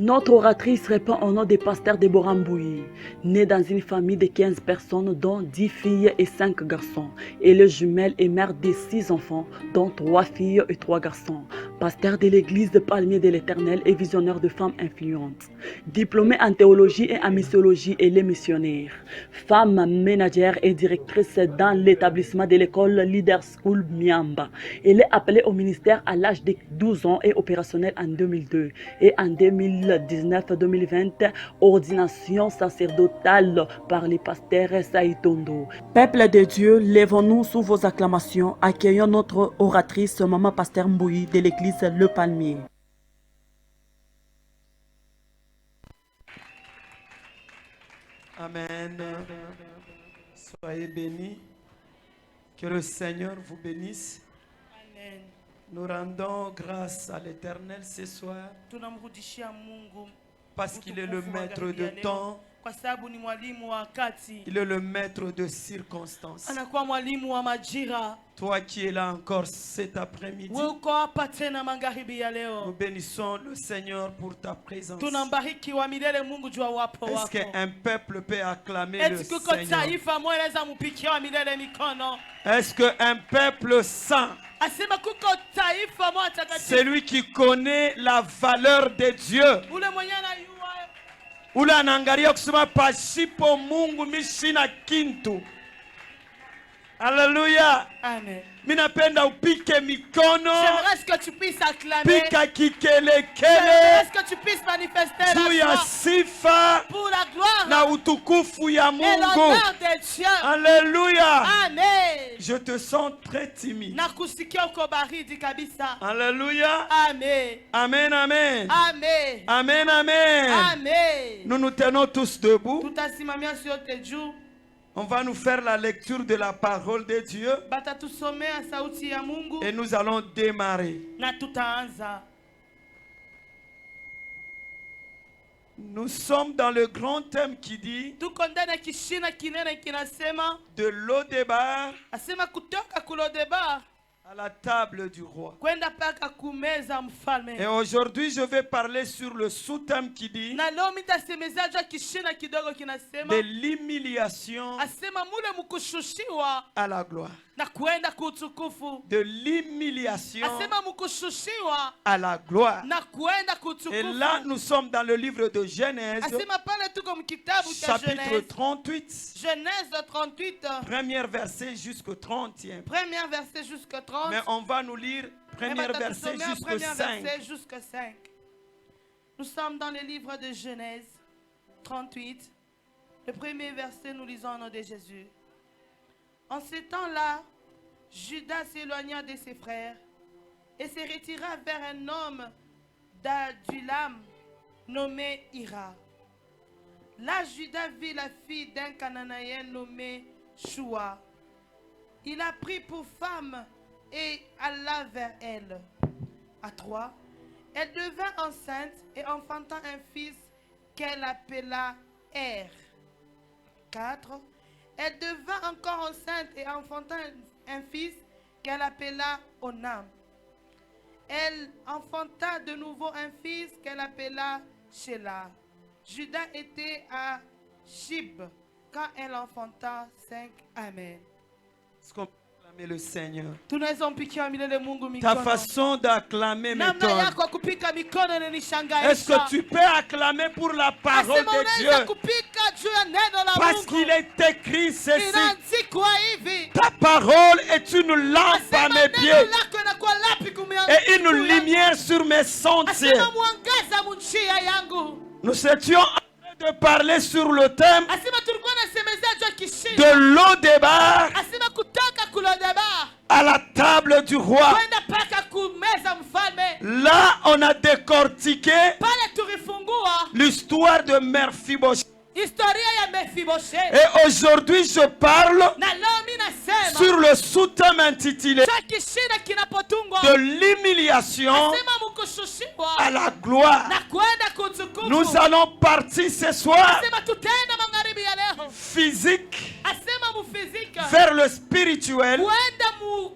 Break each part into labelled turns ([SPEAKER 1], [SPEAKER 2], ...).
[SPEAKER 1] Notre oratrice répond au nom des pasteurs de Borambouyi, née dans une famille de 15 personnes, dont 10 filles et 5 garçons. Elle est jumelle et mère de 6 enfants, dont 3 filles et 3 garçons. Pasteur de l'église de Palmier de l'Éternel et visionnaire de femmes influentes. Diplômée en théologie et en missiologie, elle est missionnaire. Femme ménagère et directrice dans l'établissement de l'école Leader School Miamba. Elle est appelée au ministère à l'âge de 12 ans et opérationnelle en 2002. Et en 2019-2020, ordination sacerdotale par le pasteur Saïtondo. Peuple de Dieu, lèvons-nous sous vos acclamations, accueillons notre oratrice, Maman Pasteur Mbouyi de l'église Le Palmier.
[SPEAKER 2] Amen. Soyez bénis. Que le Seigneur vous bénisse.
[SPEAKER 3] Amen.
[SPEAKER 2] Nous rendons grâce à l'Éternel ce soir
[SPEAKER 3] Tunamrudishia Mungu
[SPEAKER 2] parce qu'il est le
[SPEAKER 3] utukufu wa
[SPEAKER 2] maître
[SPEAKER 3] gharibi
[SPEAKER 2] de
[SPEAKER 3] ya leo,
[SPEAKER 2] temps,
[SPEAKER 3] kwa sababu ni mwalimu wa wakati,
[SPEAKER 2] il est le maître de circonstances.
[SPEAKER 3] anakuwa mwalimu wa majira.
[SPEAKER 2] Toi qui es là encore cet après-midi,
[SPEAKER 3] Wewe uko hapa tena magharibi ya
[SPEAKER 2] nous
[SPEAKER 3] leo,
[SPEAKER 2] bénissons le Seigneur pour ta présence.
[SPEAKER 3] tunambariki wa milele Mungu juu ya uwapo
[SPEAKER 2] Est-ce
[SPEAKER 3] wako.
[SPEAKER 2] qu'un peuple peut acclamer le
[SPEAKER 3] Eti kuko
[SPEAKER 2] Seigneur?
[SPEAKER 3] taifa moja inaweza mupikia wa milele mikono.
[SPEAKER 2] Est-ce qu'un peuple saint,
[SPEAKER 3] Asema kuko taifa moja takatifu,
[SPEAKER 2] celui qui connaît la valeur de Dieu,
[SPEAKER 3] ule mwenye anayua
[SPEAKER 2] ule anaangalia kusema pasipo Mungu mimi sina kintu. Haleluya.
[SPEAKER 3] Amen.
[SPEAKER 2] Mimi napenda upike mikono,
[SPEAKER 3] J'aimerais que tu puisses acclamer.
[SPEAKER 2] pika kikelekele
[SPEAKER 3] J'aimerais que tu puisses manifester
[SPEAKER 2] juu ya
[SPEAKER 3] la joie
[SPEAKER 2] sifa
[SPEAKER 3] pour la gloire
[SPEAKER 2] na utukufu ya
[SPEAKER 3] et
[SPEAKER 2] Mungu.
[SPEAKER 3] l'honneur de Dieu.
[SPEAKER 2] Alléluia.
[SPEAKER 3] Amen.
[SPEAKER 2] Je te sens très timide.
[SPEAKER 3] Nakusikia uko baridi kabisa.
[SPEAKER 2] Alléluia.
[SPEAKER 3] Amen.
[SPEAKER 2] Amen, amen.
[SPEAKER 3] Amen.
[SPEAKER 2] Amen, amen.
[SPEAKER 3] Amen.
[SPEAKER 2] Nous nous tenons tous debout.
[SPEAKER 3] Tutasimamia sote juu.
[SPEAKER 2] On va nous faire la lecture de la parole de Dieu
[SPEAKER 3] Batatusomea sauti ya Mungu
[SPEAKER 2] et nous allons démarrer.
[SPEAKER 3] na tutaanza.
[SPEAKER 2] Nous sommes dans le grand thème qui dit
[SPEAKER 3] Tuko ndani ya kishina kinene kinasema,
[SPEAKER 2] de Lodébar
[SPEAKER 3] asema kutoka kulodebar
[SPEAKER 2] à la table du roi.
[SPEAKER 3] kwenda paka kumeza
[SPEAKER 2] Et
[SPEAKER 3] mfalme.
[SPEAKER 2] aujourd'hui, je vais parler sur le sous-thème qui dit
[SPEAKER 3] Na leo mitasemeza juu ya kishina kidogo kinasema,
[SPEAKER 2] de l'humiliation
[SPEAKER 3] asema mule mkushushiwa
[SPEAKER 2] à la gloire.
[SPEAKER 3] na kwenda kutukufu.
[SPEAKER 2] De l'humiliation
[SPEAKER 3] Asema mkushushiwa
[SPEAKER 2] à la gloire.
[SPEAKER 3] na kwenda
[SPEAKER 2] Et
[SPEAKER 3] kutukufu.
[SPEAKER 2] là, nous sommes dans le livre de Genèse,
[SPEAKER 3] Asema pale tuko mkitabu cha
[SPEAKER 2] chapitre
[SPEAKER 3] Genèse.
[SPEAKER 2] 38,
[SPEAKER 3] Genèse 38,
[SPEAKER 2] premier verset jusqu'au 30e.
[SPEAKER 3] premier verset jusqu'au 30.
[SPEAKER 2] Mais on va nous lire premier verset jusqu'au
[SPEAKER 3] premier
[SPEAKER 2] 5.
[SPEAKER 3] verset jusqu'au 5. Nous sommes dans le livre de Genèse 38. Le premier verset, nous lisons au nom de Jésus. En ce temps-là, Judas s'éloigna de ses frères et se retira vers un homme d'Adulam nommé Ira. Là, Judas vit la fille d'un Cananéen nommé Shua. Il a pris pour femme et alla vers elle. À 3, elle devint enceinte et enfanta un fils qu'elle appela Er. 4, elle devint encore enceinte et enfanta un fils qu'elle appela Onam. Elle enfanta de nouveau un fils qu'elle appela Shelah. Judas était à Shib quand elle enfanta 5. Amen.
[SPEAKER 2] Est-ce qu'on peut acclamer le Seigneur?
[SPEAKER 3] Tunaweza mpikia milele Mungu
[SPEAKER 2] Ta
[SPEAKER 3] mikono.
[SPEAKER 2] façon d'acclamer
[SPEAKER 3] Namna
[SPEAKER 2] m'étonne.
[SPEAKER 3] yako ya kupika mikono
[SPEAKER 2] Est-ce
[SPEAKER 3] inanishangaisha.
[SPEAKER 2] que tu peux acclamer pour la parole
[SPEAKER 3] Asema
[SPEAKER 2] de
[SPEAKER 3] unaweza
[SPEAKER 2] Dieu?
[SPEAKER 3] kupika juu ya neno la
[SPEAKER 2] Parce
[SPEAKER 3] Mungu.
[SPEAKER 2] qu'il est écrit ceci.
[SPEAKER 3] Inaandikwa hivi.
[SPEAKER 2] Ta parole est une lampe à
[SPEAKER 3] Asema
[SPEAKER 2] mes
[SPEAKER 3] neno
[SPEAKER 2] pieds
[SPEAKER 3] lako inakuwa lapi
[SPEAKER 2] et une lumière sur mes sentiers.
[SPEAKER 3] Asema mwangaza munjia yangu.
[SPEAKER 2] Nous étions en train de parler sur le thème
[SPEAKER 3] Asema tulikuwa nasemezea juu ya
[SPEAKER 2] de
[SPEAKER 3] kishindo.
[SPEAKER 2] Lodébar
[SPEAKER 3] Asema kutoka kulodebar
[SPEAKER 2] à la table du roi.
[SPEAKER 3] kwenda paka kumeza mfalme.
[SPEAKER 2] Là, on a décortiqué
[SPEAKER 3] Pale tulifungua
[SPEAKER 2] l'histoire de Mephibosheth.
[SPEAKER 3] historia ya Mefiboshethi.
[SPEAKER 2] Et aujourd'hui, je parle
[SPEAKER 3] Na leo mimi nasema
[SPEAKER 2] sur le sous-thème intitulé
[SPEAKER 3] cha kishindo kinapotungwa.
[SPEAKER 2] de l'humiliation
[SPEAKER 3] Asema mkushushiwa
[SPEAKER 2] à la gloire.
[SPEAKER 3] na kwenda kutukufu.
[SPEAKER 2] Nous allons partir ce soir
[SPEAKER 3] Asema tutaenda magharibi ya leo.
[SPEAKER 2] physique
[SPEAKER 3] Asema mufizika
[SPEAKER 2] vers le spirituel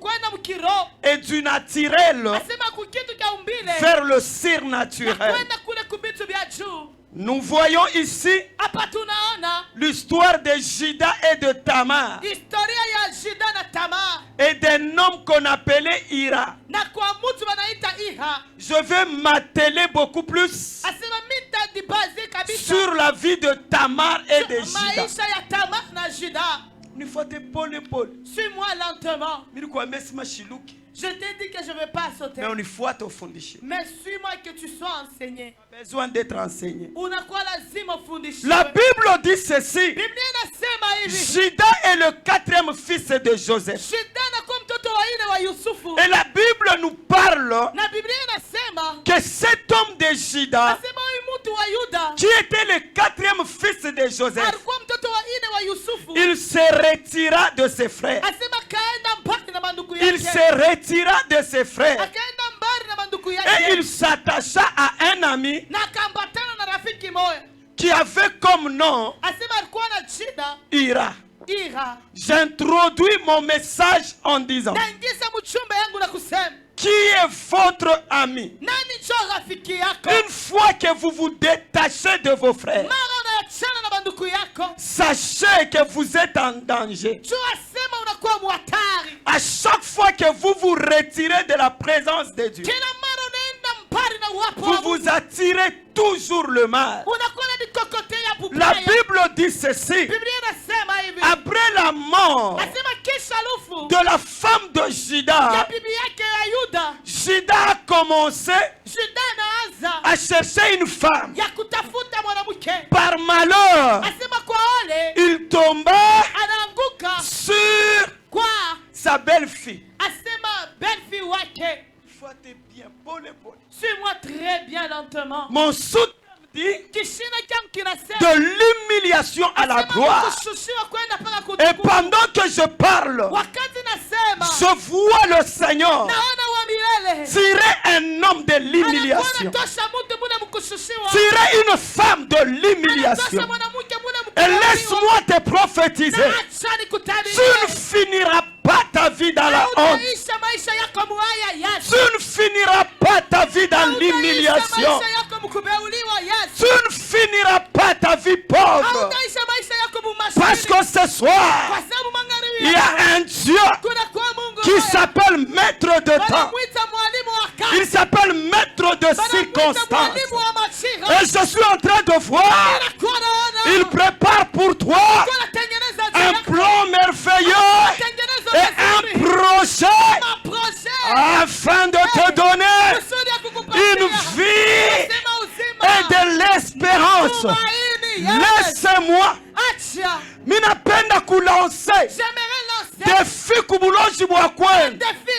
[SPEAKER 3] kwenda mkiroho.
[SPEAKER 2] et du naturel
[SPEAKER 3] Asema kukitu cha umbile
[SPEAKER 2] vers le
[SPEAKER 3] na
[SPEAKER 2] surnaturel.
[SPEAKER 3] kwenda kule kumbile vitu vya juu.
[SPEAKER 2] Nous voyons ici
[SPEAKER 3] Hapa tunaona
[SPEAKER 2] l'histoire de Juda et de Tamar
[SPEAKER 3] historia ya Juda na Tamar
[SPEAKER 2] et d'un homme qu'on appelait Ira.
[SPEAKER 3] na kwa mtu wanaita Iha.
[SPEAKER 2] Je vais m'atteler beaucoup plus
[SPEAKER 3] Asema mitajibazi kabisa
[SPEAKER 2] sur la vie de Tamar et de Juda.
[SPEAKER 3] maisha ya Tamar na Juda.
[SPEAKER 2] Nifuate pole pole.
[SPEAKER 3] Suis-moi lentement.
[SPEAKER 2] Nilikuambia sima shiluki.
[SPEAKER 3] Je t'ai dit que je ne vais pas sauter.
[SPEAKER 2] Mais unifuate ufundishe.
[SPEAKER 3] Mais suis-moi que tu sois enseigné.
[SPEAKER 2] Besoin d'être enseigné.
[SPEAKER 3] Unakuwa lazima ufundishwe.
[SPEAKER 2] La Bible dit ceci.
[SPEAKER 3] Biblia inasema hivi.
[SPEAKER 2] Juda est le 4e fils de Joseph.
[SPEAKER 3] Juda anakuwa mtoto wa nne wa Yusufu.
[SPEAKER 2] Et la Bible nous parle
[SPEAKER 3] Na Biblia inasema
[SPEAKER 2] que cet homme de Juda,
[SPEAKER 3] asema huyu mtu wa Yuda
[SPEAKER 2] qui était le 4e fils de Joseph,
[SPEAKER 3] alikuwa mtoto wa nne wa Yusufu.
[SPEAKER 2] il se retira de ses frères.
[SPEAKER 3] Asema kaenda mbali na mandugu
[SPEAKER 2] Il
[SPEAKER 3] yake.
[SPEAKER 2] se retira de ses frères.
[SPEAKER 3] Akaenda mbali na mandugu
[SPEAKER 2] Et
[SPEAKER 3] yake.
[SPEAKER 2] il s'attacha à un ami
[SPEAKER 3] Na akambatana na rafiki moja.
[SPEAKER 2] qui avait comme nom
[SPEAKER 3] Asema alikuwa na jina
[SPEAKER 2] Ira.
[SPEAKER 3] Ira.
[SPEAKER 2] J'introduis mon message en disant:
[SPEAKER 3] Naingiza mchumba yangu na kusema
[SPEAKER 2] qui est votre ami?
[SPEAKER 3] nani cho rafiki yako?
[SPEAKER 2] Une fois que vous vous détachez de vos frères,
[SPEAKER 3] Mara unaachana na banduku yako.
[SPEAKER 2] sachez que vous êtes en danger.
[SPEAKER 3] Jua sema unakuwa muhatari.
[SPEAKER 2] À chaque fois que vous vous retirez de la présence de Dieu,
[SPEAKER 3] Kila mara unaenda mbali na uwapo wa
[SPEAKER 2] vous
[SPEAKER 3] Mungu.
[SPEAKER 2] vous attirez toujours le mal.
[SPEAKER 3] Unakuwa unajikokotea
[SPEAKER 2] La
[SPEAKER 3] pubaya.
[SPEAKER 2] Bible dit ceci:
[SPEAKER 3] Biblia inasema hivi.
[SPEAKER 2] après la mort
[SPEAKER 3] Asema kisha lufu
[SPEAKER 2] de la femme de
[SPEAKER 3] ya
[SPEAKER 2] Juda,
[SPEAKER 3] bibi yake ya Yuda.
[SPEAKER 2] Juda a commencé
[SPEAKER 3] Juda anaanza
[SPEAKER 2] à chercher une femme.
[SPEAKER 3] ya kutafuta mwanamke.
[SPEAKER 2] Par malheur,
[SPEAKER 3] Asema kwa ole
[SPEAKER 2] il tomba
[SPEAKER 3] anaanguka
[SPEAKER 2] sur
[SPEAKER 3] kwa
[SPEAKER 2] sa belle-fille.
[SPEAKER 3] asema belfi wake.
[SPEAKER 2] Fuate bien, pole pole.
[SPEAKER 3] Suis-moi très bien lentement.
[SPEAKER 2] Mon souteneur dit
[SPEAKER 3] Kishina kyangu kinasema
[SPEAKER 2] de l'humiliation à la gloire.
[SPEAKER 3] kushushiwa kwenda mpaka
[SPEAKER 2] Et
[SPEAKER 3] kutukufu.
[SPEAKER 2] pendant que je parle,
[SPEAKER 3] Wakati nasema
[SPEAKER 2] je vois le Seigneur
[SPEAKER 3] naona wa milele
[SPEAKER 2] tirer un homme de
[SPEAKER 3] anakuwa
[SPEAKER 2] l'humiliation,
[SPEAKER 3] anatosha mtu mune mkushushiwa.
[SPEAKER 2] tirer une femme de
[SPEAKER 3] Anatosha
[SPEAKER 2] l'humiliation.
[SPEAKER 3] mwanamke mune
[SPEAKER 2] Et
[SPEAKER 3] mkushushiwa.
[SPEAKER 2] laisse-moi te prophétiser.
[SPEAKER 3] Na acha nikutabiri.
[SPEAKER 2] Tu ne finiras pas ta vie dans la honte.
[SPEAKER 3] Hautaisha maisha yako muhaya Yesu.
[SPEAKER 2] Tu ne finiras pas ta vie dans
[SPEAKER 3] Hautaisha
[SPEAKER 2] l'humiliation.
[SPEAKER 3] maisha yako mkubeuliwa Yesu.
[SPEAKER 2] Tu ne finiras pas ta vie pauvre.
[SPEAKER 3] Hautaisha maisha yako mumaskini.
[SPEAKER 2] Parce que ce soir,
[SPEAKER 3] Kwa sababu magharibi
[SPEAKER 2] il y a un Dieu
[SPEAKER 3] kuna kwa Mungu
[SPEAKER 2] qui s'appelle maître de temps.
[SPEAKER 3] wanamwita mwalimu wa kazi.
[SPEAKER 2] Il s'appelle maître de
[SPEAKER 3] Wanamwita
[SPEAKER 2] circonstances.
[SPEAKER 3] mwalimu wa majira.
[SPEAKER 2] Et je suis en train de voir,
[SPEAKER 3] Anakuwa naona.
[SPEAKER 2] il prépare pour toi
[SPEAKER 3] Anatengeneza njia
[SPEAKER 2] un
[SPEAKER 3] yako.
[SPEAKER 2] plan merveilleux
[SPEAKER 3] Anatengeneza
[SPEAKER 2] et un
[SPEAKER 3] vizuri.
[SPEAKER 2] projet
[SPEAKER 3] Maprojet.
[SPEAKER 2] afin de te donner
[SPEAKER 3] Kusudi ya kukupatia.
[SPEAKER 2] une vie
[SPEAKER 3] Sema uzima.
[SPEAKER 2] et de l'espérance.
[SPEAKER 3] Tumaini, yes.
[SPEAKER 2] Laisse-moi,
[SPEAKER 3] Acha.
[SPEAKER 2] minapenda kulancer
[SPEAKER 3] J'aimerais lancer
[SPEAKER 2] défi kubuloji bwa kwenu.
[SPEAKER 3] défi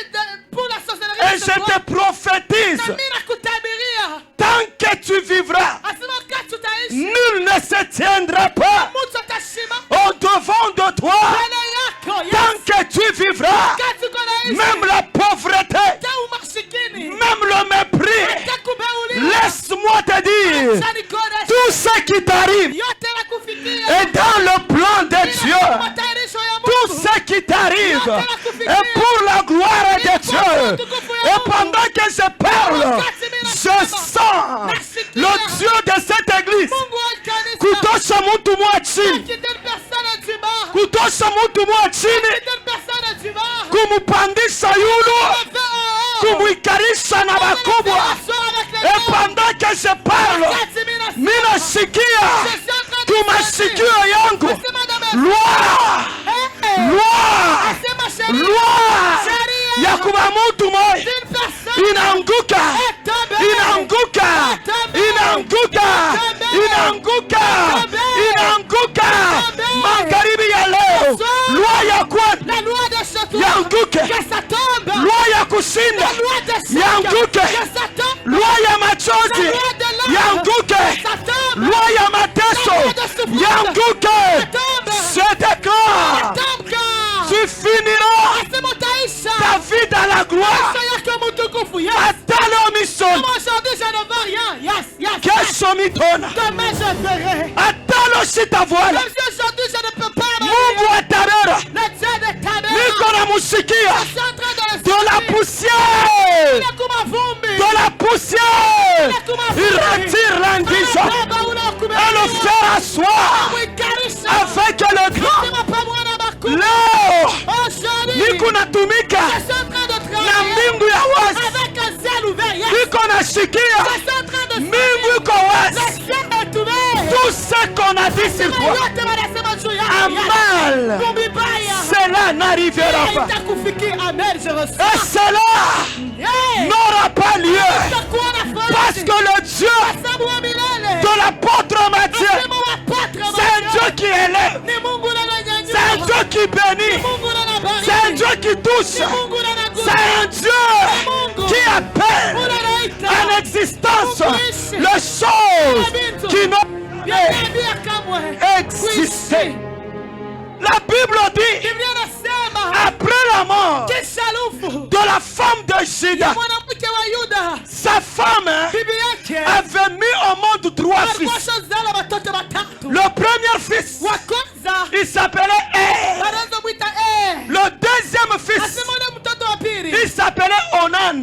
[SPEAKER 3] pour la sorcellerie.
[SPEAKER 2] Et
[SPEAKER 3] de ce
[SPEAKER 2] je
[SPEAKER 3] mois.
[SPEAKER 2] te prophétise,
[SPEAKER 3] Na mimi nakutabiria.
[SPEAKER 2] tant que tu vivras,
[SPEAKER 3] Asema wakati tutaishi.
[SPEAKER 2] nul ne se tiendra pas
[SPEAKER 3] Mtu atashima.
[SPEAKER 2] au devant de toi.
[SPEAKER 3] Mbele yako. Yes.
[SPEAKER 2] Tant que tu vivras,
[SPEAKER 3] Wakati uko naishi.
[SPEAKER 2] même la pauvreté,
[SPEAKER 3] Hata umasikini.
[SPEAKER 2] même le mépris,
[SPEAKER 3] Hata kubeuliwa.
[SPEAKER 2] laisse-moi te dire,
[SPEAKER 3] Acha nikuoneshe.
[SPEAKER 2] tout ce qui t'arrive
[SPEAKER 3] Yote nakufikia.
[SPEAKER 2] est dans le plan de Dieu.
[SPEAKER 3] Matayarisho ya
[SPEAKER 2] Tout
[SPEAKER 3] Mungu.
[SPEAKER 2] ce qui t'arrive est pour la gloire de Dieu. Et pendant que je parle, je sens le Dieu de cette église.
[SPEAKER 3] Mungu wa kanisa.
[SPEAKER 2] Kutosha mtu mwa chini,
[SPEAKER 3] Akitenda persona jibara.
[SPEAKER 2] kutosha mtu mwa chini,
[SPEAKER 3] Akitenda persona jibara.
[SPEAKER 2] kumupandisha yulu, kumuikarisha na bakubwa. Et pendant que je parle, minashikia kumasikio yangu loi, loi, loi ya kuba mtu moja inaanguka, inaanguka, inaanguka, inaanguka, inaanguka magharibi ya leo. Loi ya kwanza yanguke, loi ya kushinda yanguke, loi ya machozi yanguke, loi ya mateso yanguke. Je déclare, tu finiras ta vie dans la gloire. Hata leo misoni, kesho mitona, hata leo sitavwana. Mungu atabera, niko namusikia de la poussière, de la poussière poussière. Il retire l'indigent et le fait asseoir avec le grand. Leo niko natumika na mbingu ya wazi, niko nashikia mbingu iko wazi. Tout ce qu'on a dit sur toi a mal, cela n'arrivera pas. Et cela n'aura pas lieu. Parce que le Dieu de l'apôtre Matthieu, c'est un Dieu qui élève, c'est un Dieu qui bénit, c'est un Dieu qui touche, c'est un Dieu qui appelle à l'existence les choses qui n'ont jamais existé. La Bible dit, après la mort de la femme de Juda, sa femme avait mis au monde 3 fils. Le premier fils, il s'appelait Er. Le deuxième fils, il s'appelait Onan.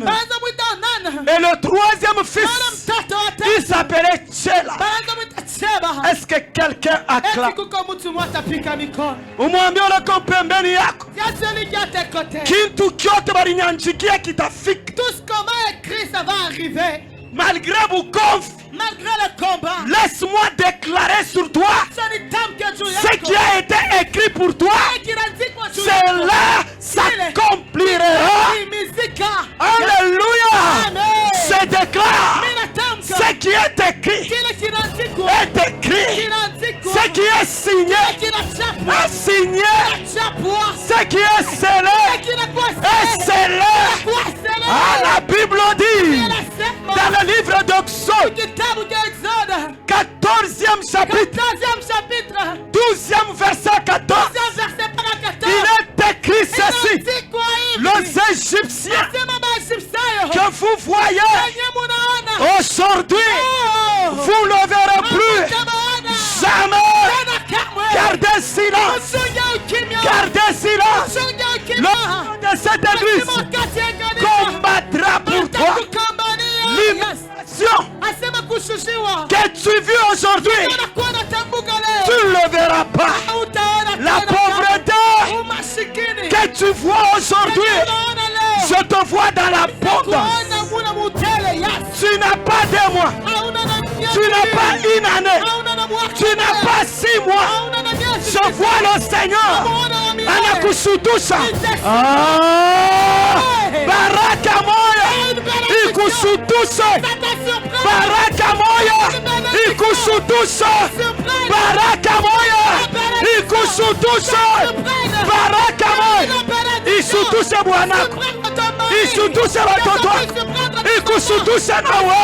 [SPEAKER 2] Et le troisième fils, il s'appelait Tchela. Est-ce que quelqu'un acclame? Umwambie ule ko pembeni yako, kitu kyote balinyanjikia kitafika.
[SPEAKER 3] Tout ce qu'on m'a écrit, ça va arriver.
[SPEAKER 2] Malgré Bukovs,
[SPEAKER 3] Malgré le combat,
[SPEAKER 2] laisse-moi déclarer sur toi ce qui a été écrit pour toi. Cela s'accomplira. Alléluia. Je déclare, ce qui est écrit est écrit. Ce qui est signé est signé. Ce qui est scellé est scellé. Ah, la Bible dit dans le livre d'Exode, 14e chapitre, 12e verset 14, il est écrit ceci: les Égyptiens que vous voyez aujourd'hui, vous ne verrez plus jamais. Gardez silence. Gardez silence. Le nom de cette église combattra pour toi. L'humiliation que tu vis aujourd'hui, tu ne le verras pas. La pauvreté que tu vois aujourd'hui, je te vois dans l'abondance. Tu n'as pas 2 mois, tu n'as pas 1 année, tu n'as pas 6 mois. Je vois le Seigneur anakushudusha. Baraka moya ikushudushe. Baraka moya ikushudushe. Baraka moya ikushudushe. Baraka moya ishudushe bwanako, ishudushe watoto, ikushudushe nawe.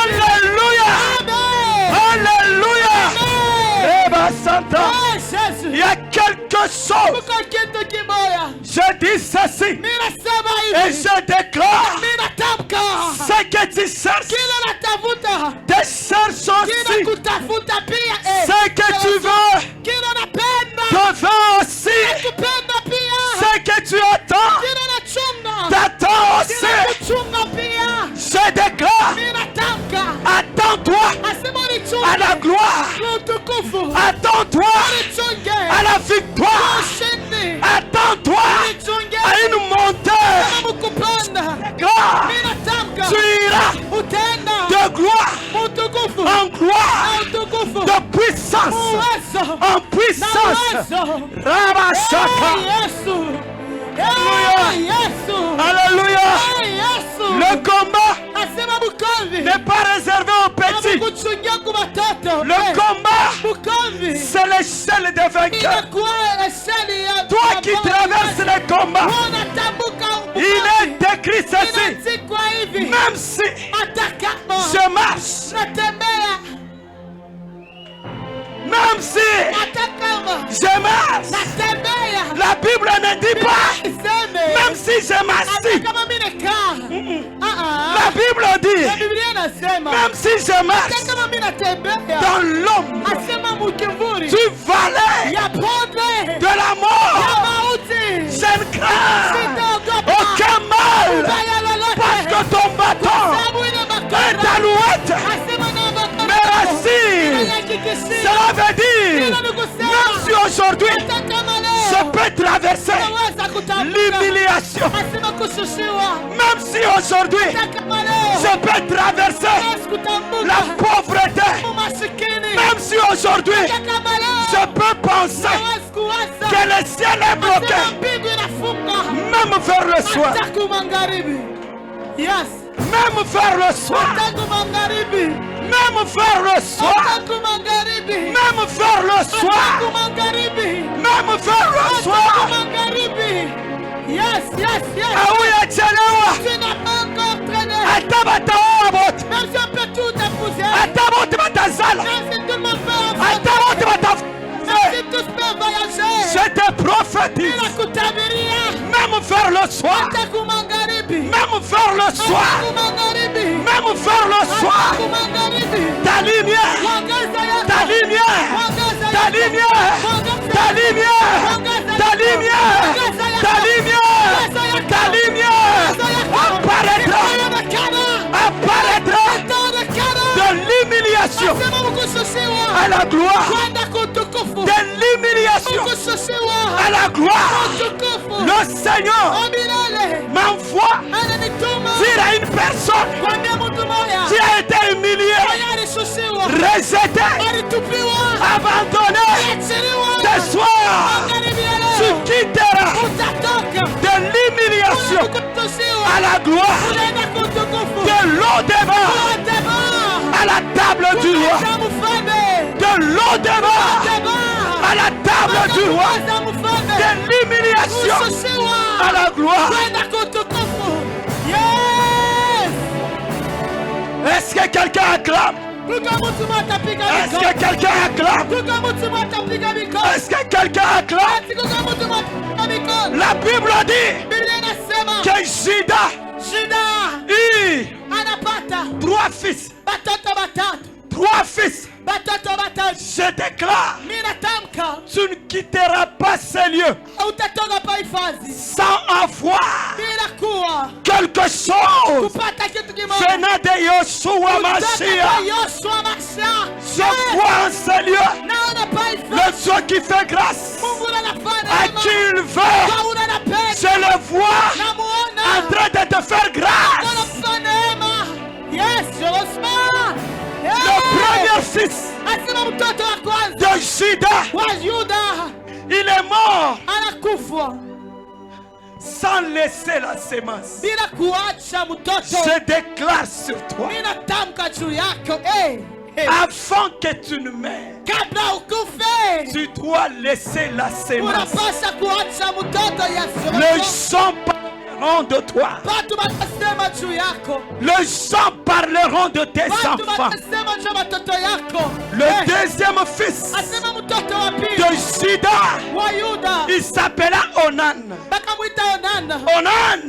[SPEAKER 2] Alléluia. Alléluia. Il y a quelque chose. Je dis ceci et je déclare, ce que tu cherches, te cherche aussi. Ce que tu veux, te veux aussi. Ce que tu attends, t'attends aussi. Je déclare, attends-toi à la gloire. Attends-toi à la victoire. Attends-toi à une montée. Tu iras de gloire en gloire, de puissance en puissance. Rabashaka. Alléluia. Le combat n'est pas réservé aux petits. Le combat, c'est l'échelle des vainqueurs. Toi qui traverses le combat, il est écrit ceci: même si je marche, même si je marche, la Bible ne dit pas même si je m'assis. La Bible dit même si je marche dans l'ombre du vallée de la mort, je ne crains aucun mal, parce que ton bâton aujourd'hui, je peux traverser l'humiliation. Même si aujourd'hui, je peux traverser la pauvreté. Même si aujourd'hui, je peux penser que le ciel est bloqué. Même vers le soir. Même vers le soir. Même vers le soir. Même vers le soir. Même vers le soir.
[SPEAKER 3] Yes.
[SPEAKER 2] Aouya Tchalawa. Atabatabot.
[SPEAKER 3] Même si on peut tout épouser.
[SPEAKER 2] Atabot Batazala.
[SPEAKER 3] Même si tout le monde peut
[SPEAKER 2] Atabot Batazala.
[SPEAKER 3] même si tous peuvent voyager.
[SPEAKER 2] Je te prophétise. Même vers le soir. Même vers le soir. Même vers le soir. Ta lumière. Ta lumière. Ta lumière. Ta lumière. Ta lumière. Ta lumière. Ta lumière. Apparaîtra. Apparaîtra. De l'humiliation à la gloire. De l'humiliation à la gloire. Le Seigneur m'envoie dire à une personne qui a été humiliée, rejetée, abandonnée. Ce soir, tu quitteras de l'humiliation à la gloire. De l'eau débat à la table du roi. De l'eau débat à la table du roi. De l'humiliation à la gloire. Est-ce que quelqu'un acclame? Est-ce que quelqu'un acclame? Est-ce que quelqu'un acclame? La Bible dit que Judas eut 3 fils. 3 fils. Je déclare, tu ne quitteras pas ces lieux sans avoir quelque chose venant de Yoshua Mashiach. Je vois en ces lieux le Dieu qui fait grâce à qui il veut. Je le vois en train de te faire grâce. Le premier fils de Judas, il est mort sans laisser la sémence. Je déclare sur toi, avant que tu ne meurs, tu dois laisser la sémence. Les gens parleront de toi. Les gens parleront de tes enfants. Le deuxième fils de Judas, il s'appela Onan. Onan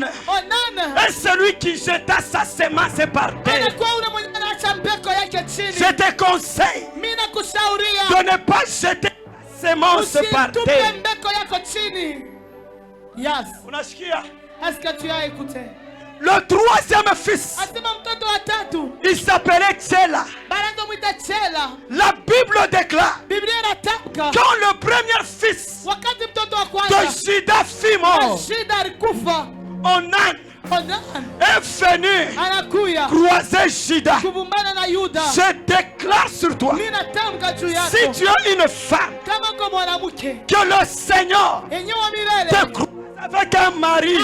[SPEAKER 2] est celui qui jeta sa sémence par terre. Je te conseille de ne pas jeter la sémence par terre.
[SPEAKER 3] Est-ce que tu as écouté?
[SPEAKER 2] Le troisième fils, il s'appelait Tchela. La Bible déclare, quand le premier fils de Judas fut mort, Onan est venu croiser Judas. Je déclare sur toi, si tu as une femme, que le Seigneur te croise avec un mari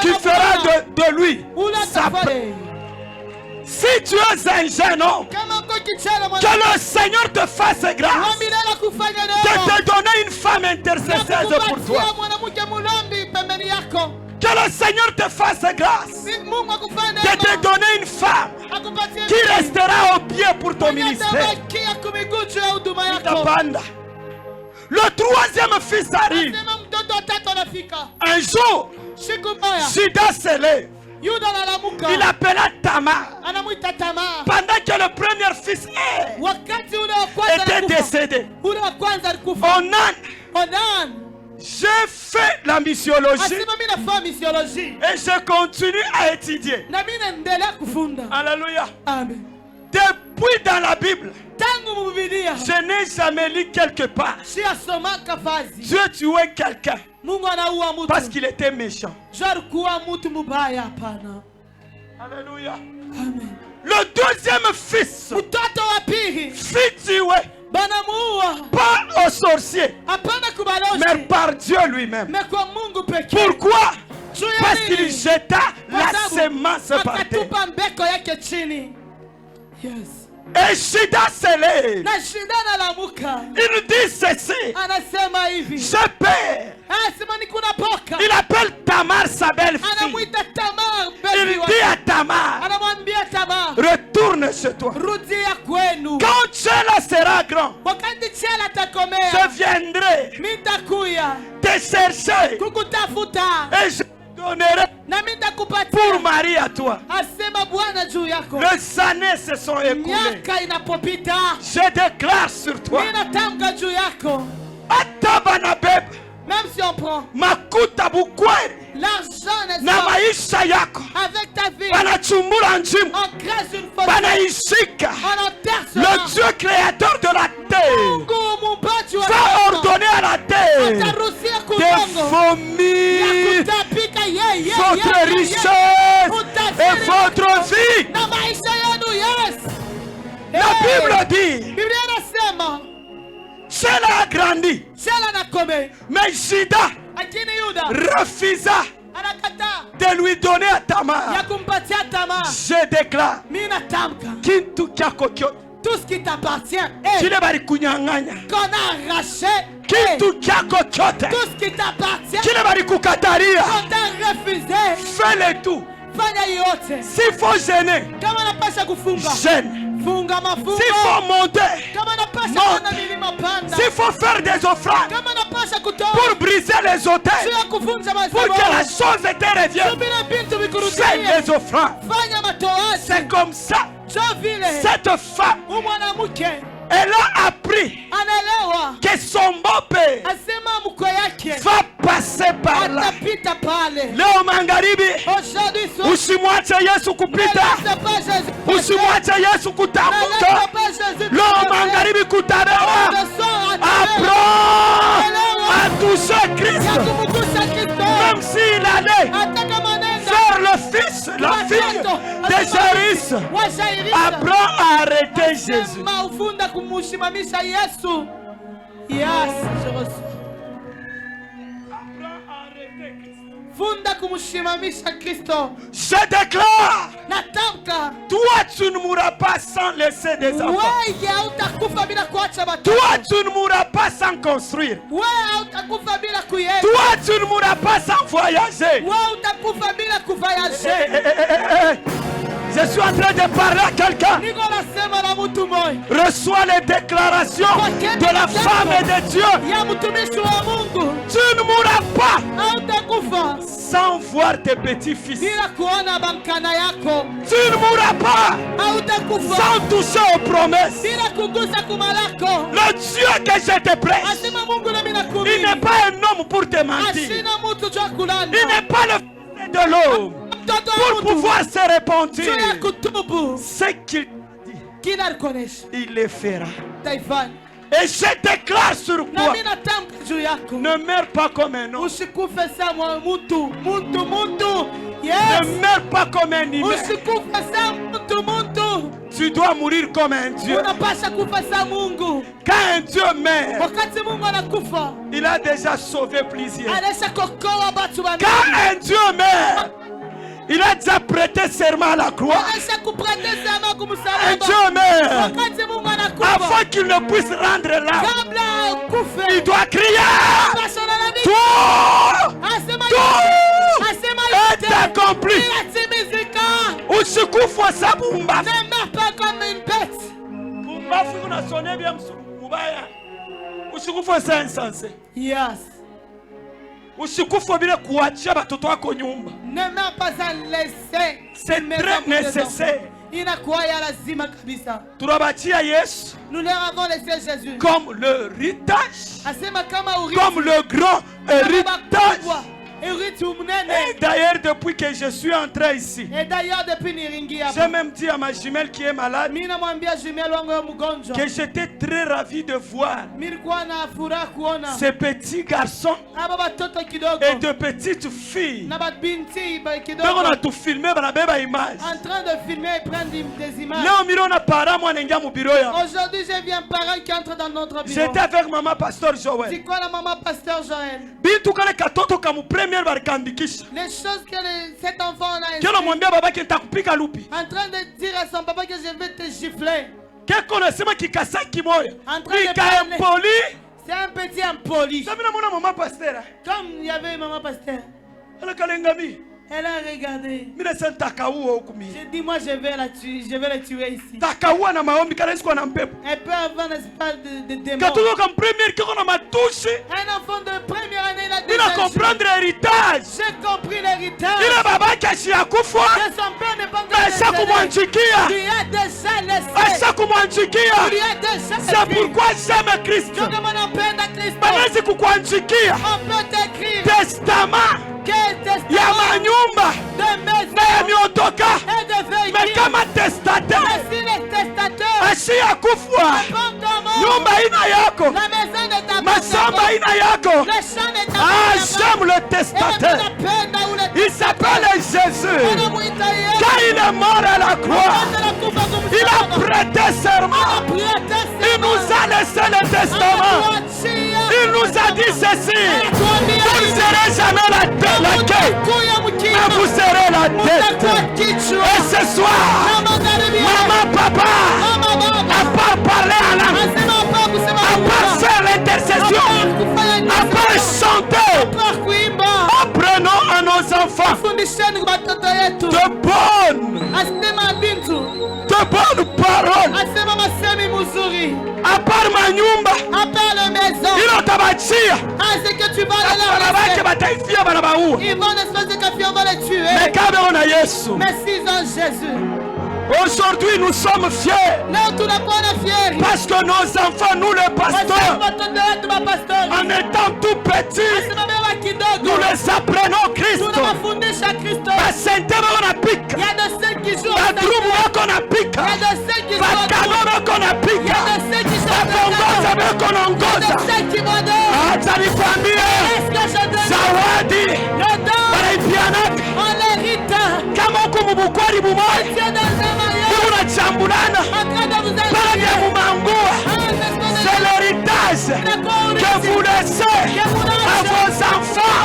[SPEAKER 2] qui fera de lui sa paix. Si tu es un jeune homme, que le Seigneur te fasse grâce de te donner une femme intercesseuse pour toi. Que le Seigneur te fasse grâce de te donner une femme qui restera au pied pour ton ministère. Le troisième fils arrive. Un jour, Judas se lève. Il appela Tamar. Pendant que le premier fils était décédé. Onan, j'ai fait la missiologie et je continue à étudier. Alléluia. Depuis dans la Bible, Je n'ai jamais lu quelque part Dieu tuait quelqu'un parce qu'il était méchant. Alléluia.
[SPEAKER 3] Amen.
[SPEAKER 2] Le deuxième fils fut tué pas au sorcier, mais par Dieu lui-même. Pourquoi? Parce qu'il jeta la semence par terre.
[SPEAKER 3] Yes.
[SPEAKER 2] Et Shida se lève. Il dit ceci. Je perds. Il appelle Tamar sa belle-fille. Il dit à Tamar, retourne chez toi. Quand Tchéla sera grand, je viendrai te chercher et je donnerai pour Marie à toi. Les années se sont écoulées. Je déclare sur toi. Atabanabeb.
[SPEAKER 3] Même si on prend
[SPEAKER 2] Makuta bukweri.
[SPEAKER 3] l'argent
[SPEAKER 2] Na maisha yako.
[SPEAKER 3] avec ta vie,
[SPEAKER 2] Banachumbura njimu.
[SPEAKER 3] on crée une faute,
[SPEAKER 2] Banaishika.
[SPEAKER 3] on enterre
[SPEAKER 2] Le
[SPEAKER 3] cela.
[SPEAKER 2] Dieu créateur de la terre
[SPEAKER 3] Mungu muumbaji wa
[SPEAKER 2] va
[SPEAKER 3] dunia
[SPEAKER 2] ordonner à la terre
[SPEAKER 3] ataruhusia
[SPEAKER 2] de
[SPEAKER 3] kudongo ya
[SPEAKER 2] vomir
[SPEAKER 3] kutapika yeye
[SPEAKER 2] votre richesse et votre vie.
[SPEAKER 3] na maisha yenu. Yes,
[SPEAKER 2] La Bible dit,
[SPEAKER 3] Biblia inasema
[SPEAKER 2] Shela a grandi,
[SPEAKER 3] Shela na kome,
[SPEAKER 2] mais Shida
[SPEAKER 3] lakini Yuda
[SPEAKER 2] refusa
[SPEAKER 3] anakataa
[SPEAKER 2] de lui donner à
[SPEAKER 3] ya
[SPEAKER 2] Tamar.
[SPEAKER 3] kumpatia Tamar.
[SPEAKER 2] Je déclare,
[SPEAKER 3] Mimi natamka
[SPEAKER 2] kintu kyako kyote
[SPEAKER 3] tout ce qui t'appartient et
[SPEAKER 2] kile bali kunyang'anya,
[SPEAKER 3] qu'on a arraché, et
[SPEAKER 2] kintu kyako kyote
[SPEAKER 3] tout ce qui t'appartient
[SPEAKER 2] kile bali kukataria,
[SPEAKER 3] qu'on t'a refusé,
[SPEAKER 2] fais-le tout.
[SPEAKER 3] fanya yote.
[SPEAKER 2] S'il faut gêner,
[SPEAKER 3] Kama napasha kufunga,
[SPEAKER 2] gêne.
[SPEAKER 3] funga mafungo.
[SPEAKER 2] S'il faut monter,
[SPEAKER 3] Kama napasha
[SPEAKER 2] monte.
[SPEAKER 3] kwenda milima panda.
[SPEAKER 2] s'il faut faire des offrandes
[SPEAKER 3] Kama napasha kutoa
[SPEAKER 2] pour briser les
[SPEAKER 3] juu
[SPEAKER 2] hôtels,
[SPEAKER 3] ya kuvunja
[SPEAKER 2] pour que la
[SPEAKER 3] madhabahu,
[SPEAKER 2] chose te revienne,
[SPEAKER 3] vile bintu
[SPEAKER 2] fais
[SPEAKER 3] vikurudia,
[SPEAKER 2] des offrandes.
[SPEAKER 3] fanya matoaji.
[SPEAKER 2] C'est comme ça.
[SPEAKER 3] Jo vile
[SPEAKER 2] Cette femme,
[SPEAKER 3] mwanamke
[SPEAKER 2] elle a appris
[SPEAKER 3] anaelewa,
[SPEAKER 2] que son beau-père
[SPEAKER 3] asema mkwe yake
[SPEAKER 2] va passer par là.
[SPEAKER 3] atapita pale.
[SPEAKER 2] Leo magharibi,
[SPEAKER 3] Aujourd'hui soir,
[SPEAKER 2] usimwache Yesu
[SPEAKER 3] ne
[SPEAKER 2] kupita,
[SPEAKER 3] laisse pas Jésus passer.
[SPEAKER 2] usimwache Yesu
[SPEAKER 3] Ne laisse
[SPEAKER 2] kutambuka.
[SPEAKER 3] pas Jésus
[SPEAKER 2] Leo
[SPEAKER 3] passer.
[SPEAKER 2] magharibi kutabewa,
[SPEAKER 3] Le soir,
[SPEAKER 2] apprends à toucher Christ,
[SPEAKER 3] kumgusa Kristo.
[SPEAKER 2] même s'il allait
[SPEAKER 3] Hata kama nenda
[SPEAKER 2] faire le fils, la fille de Jairus.
[SPEAKER 3] wa Jairus,
[SPEAKER 2] Apprends à arrêter Jésus.
[SPEAKER 3] sema ufunda kumushimamisha Yesu. Yes, je reçois. Funda kumushimamisha Kristo.
[SPEAKER 2] Je déclare,
[SPEAKER 3] Natamka
[SPEAKER 2] toi tu ne mourras pas sans laisser des enfants.
[SPEAKER 3] wewe hautakufa bila kuacha watoto.
[SPEAKER 2] Toi tu ne mourras pas sans construire.
[SPEAKER 3] Wewe hautakufa bila kuenda.
[SPEAKER 2] Toi tu ne mourras pas sans voyager.
[SPEAKER 3] Wewe utakufa bila kuvoyager.
[SPEAKER 2] Je suis en train de parler à quelqu'un.
[SPEAKER 3] Niko nasema na mtu mmoja.
[SPEAKER 2] Reçois les déclarations de la femme de Dieu.
[SPEAKER 3] Ya mtumishi wa Mungu.
[SPEAKER 2] Tu ne mourras pas
[SPEAKER 3] Hautakufa
[SPEAKER 2] sans voir tes petits-fils.
[SPEAKER 3] bila kuona bankana yako.
[SPEAKER 2] Tu ne mourras pas
[SPEAKER 3] Hautakufa
[SPEAKER 2] sans toucher aux promesses.
[SPEAKER 3] bila kugusa kumalako.
[SPEAKER 2] Le Dieu que je te prêche,
[SPEAKER 3] Asema Mungu na mimi
[SPEAKER 2] il n'est
[SPEAKER 3] nakuamini.
[SPEAKER 2] pas un homme pour te mentir.
[SPEAKER 3] Ashina mtu jua kulanda.
[SPEAKER 2] Il n'est pas le fils de l'homme
[SPEAKER 3] Mtoto wa
[SPEAKER 2] pour
[SPEAKER 3] mtu
[SPEAKER 2] pouvoir se repentir.
[SPEAKER 3] juu ya kutubu.
[SPEAKER 2] Ce qu'il dit,
[SPEAKER 3] Kila alikonesha
[SPEAKER 2] il le fera.
[SPEAKER 3] taifanya.
[SPEAKER 2] Et je déclare sur
[SPEAKER 3] Na
[SPEAKER 2] toi,
[SPEAKER 3] mimi natamka juu yako.
[SPEAKER 2] ne meurs pas comme un homme.
[SPEAKER 3] Usikufe sawa mtu.
[SPEAKER 2] Ne
[SPEAKER 3] Yes.
[SPEAKER 2] meurs pas comme un humain.
[SPEAKER 3] Usikufe sawa mtu.
[SPEAKER 2] Tu dois mourir comme un Dieu.
[SPEAKER 3] Unapasha kufa sawa Mungu.
[SPEAKER 2] Quand un Dieu meurt,
[SPEAKER 3] Wakati Mungu anakufa,
[SPEAKER 2] il a déjà sauvé plusieurs.
[SPEAKER 3] anaisha kokoa watu wa
[SPEAKER 2] Quand un Dieu meurt, il a déjà prêté serment à la croix.
[SPEAKER 3] anaisha kuprete sama
[SPEAKER 2] Un
[SPEAKER 3] kumsalaba.
[SPEAKER 2] Dieu meurt,
[SPEAKER 3] Wakati Mungu anakufa,
[SPEAKER 2] avant qu'il ne puisse rendre l'âme,
[SPEAKER 3] kabla akufe,
[SPEAKER 2] il doit crier.
[SPEAKER 3] Bashalalamika.
[SPEAKER 2] Tout
[SPEAKER 3] Asema
[SPEAKER 2] Tout
[SPEAKER 3] yote. Asema
[SPEAKER 2] est
[SPEAKER 3] yote.
[SPEAKER 2] accompli.
[SPEAKER 3] Inatimizika.
[SPEAKER 2] Usikufa sa bumba.
[SPEAKER 3] Ne meurs pas comme une bête.
[SPEAKER 2] Bumba fiku na sonne bien mubaya. Usikufa sa insensé.
[SPEAKER 3] Yes.
[SPEAKER 2] Usikufa bila kuachia batoto wako nyumba.
[SPEAKER 3] Ne meurs pas à laisser.
[SPEAKER 2] C'est très nécessaire.
[SPEAKER 3] Inakuwa ya lazima kabisa.
[SPEAKER 2] Turabachia Yesu
[SPEAKER 3] Nous leur avons laissé Jésus.
[SPEAKER 2] comme le héritage,
[SPEAKER 3] Asema kama urithi.
[SPEAKER 2] comme le grand héritage Et d'ailleurs, depuis que je suis entré ici, j'ai même dit à ma jumelle qui est malade que j'étais très ravi de voir ces petits garçons et de petites filles. On a tout filmé, on a des images.
[SPEAKER 3] En train de filmer et prendre des images. Aujourd'hui, j'ai vu un parent qui entre dans notre bureau.
[SPEAKER 2] J'étais avec maman pasteur Joël.
[SPEAKER 3] C'est quoi la maman pasteur Joël? Les choses que cet enfant a inscrit. En train de dire à son papa que je vais te gifler. En train de parler. C'est un petit impoli. Comme il y avait maman pasteur. Elle a regardé. J'ai dit, moi je vais la tuer ici. Elle peut avoir un espace de démon. Un enfant de première année, il a déjà
[SPEAKER 2] comprendre l'héritage.
[SPEAKER 3] J'ai compris l'héritage.
[SPEAKER 2] Que son
[SPEAKER 3] père n'est pas encore décédé. Lui a déjà laissé. Lui a déjà
[SPEAKER 2] c'est pourquoi j'aime Christ.
[SPEAKER 3] On peut t'écrire
[SPEAKER 2] testament.
[SPEAKER 3] Quel testament?
[SPEAKER 2] Ya manyumba
[SPEAKER 3] de maison
[SPEAKER 2] na ya miotoka
[SPEAKER 3] et de véhicule.
[SPEAKER 2] Mais kama testateur
[SPEAKER 3] Mais si les testateurs
[SPEAKER 2] ashi akufwa nyumba ina yako
[SPEAKER 3] la maison de ta
[SPEAKER 2] mashamba ina yako.
[SPEAKER 3] Le champ de ta
[SPEAKER 2] j'aime le testateur. Il s'appelle Jésus. Quand il est mort à la croix, il a prêté serment. Il nous a laissé le testament. Il nous a dit ceci: vous ne serez jamais la queue, mais vous serez la tête. Et ce soir, maman, papa, à part parler à l'âme, à part faire l'intercession, à part chanter, apprenons à nos enfants de bonnes paroles. À part ma nyumba, il a tabachia.
[SPEAKER 3] Ils vont espérer que on va les tuer. Mais s'ils ont Jésus.
[SPEAKER 2] Aujourd'hui, nous sommes fiers. Parce que nos enfants, nous les pasteurs, en étant tout petits, nous les apprenons Christ.
[SPEAKER 3] Il y a de ceux qui jouent. Il y a de ceux qui vont on l'hérite.
[SPEAKER 2] C'est l'héritage que vous laissez à vos enfants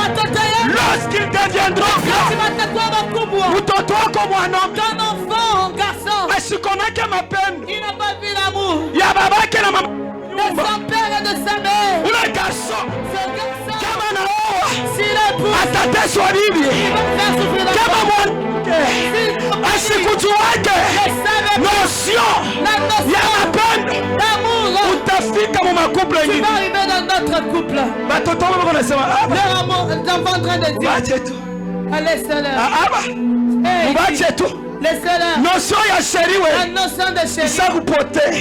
[SPEAKER 2] lorsqu'ils deviendront grands.
[SPEAKER 3] Ton enfant, garçon, il n'a pas vu l'amour de son père et de sa mère. Ce garçon, s'il est pour, il va faire souffrir tu vas arriver dans notre couple. Leur amour, l'enfant en train de dire, laissez-leur. Laissez-leur. La notion de chérie,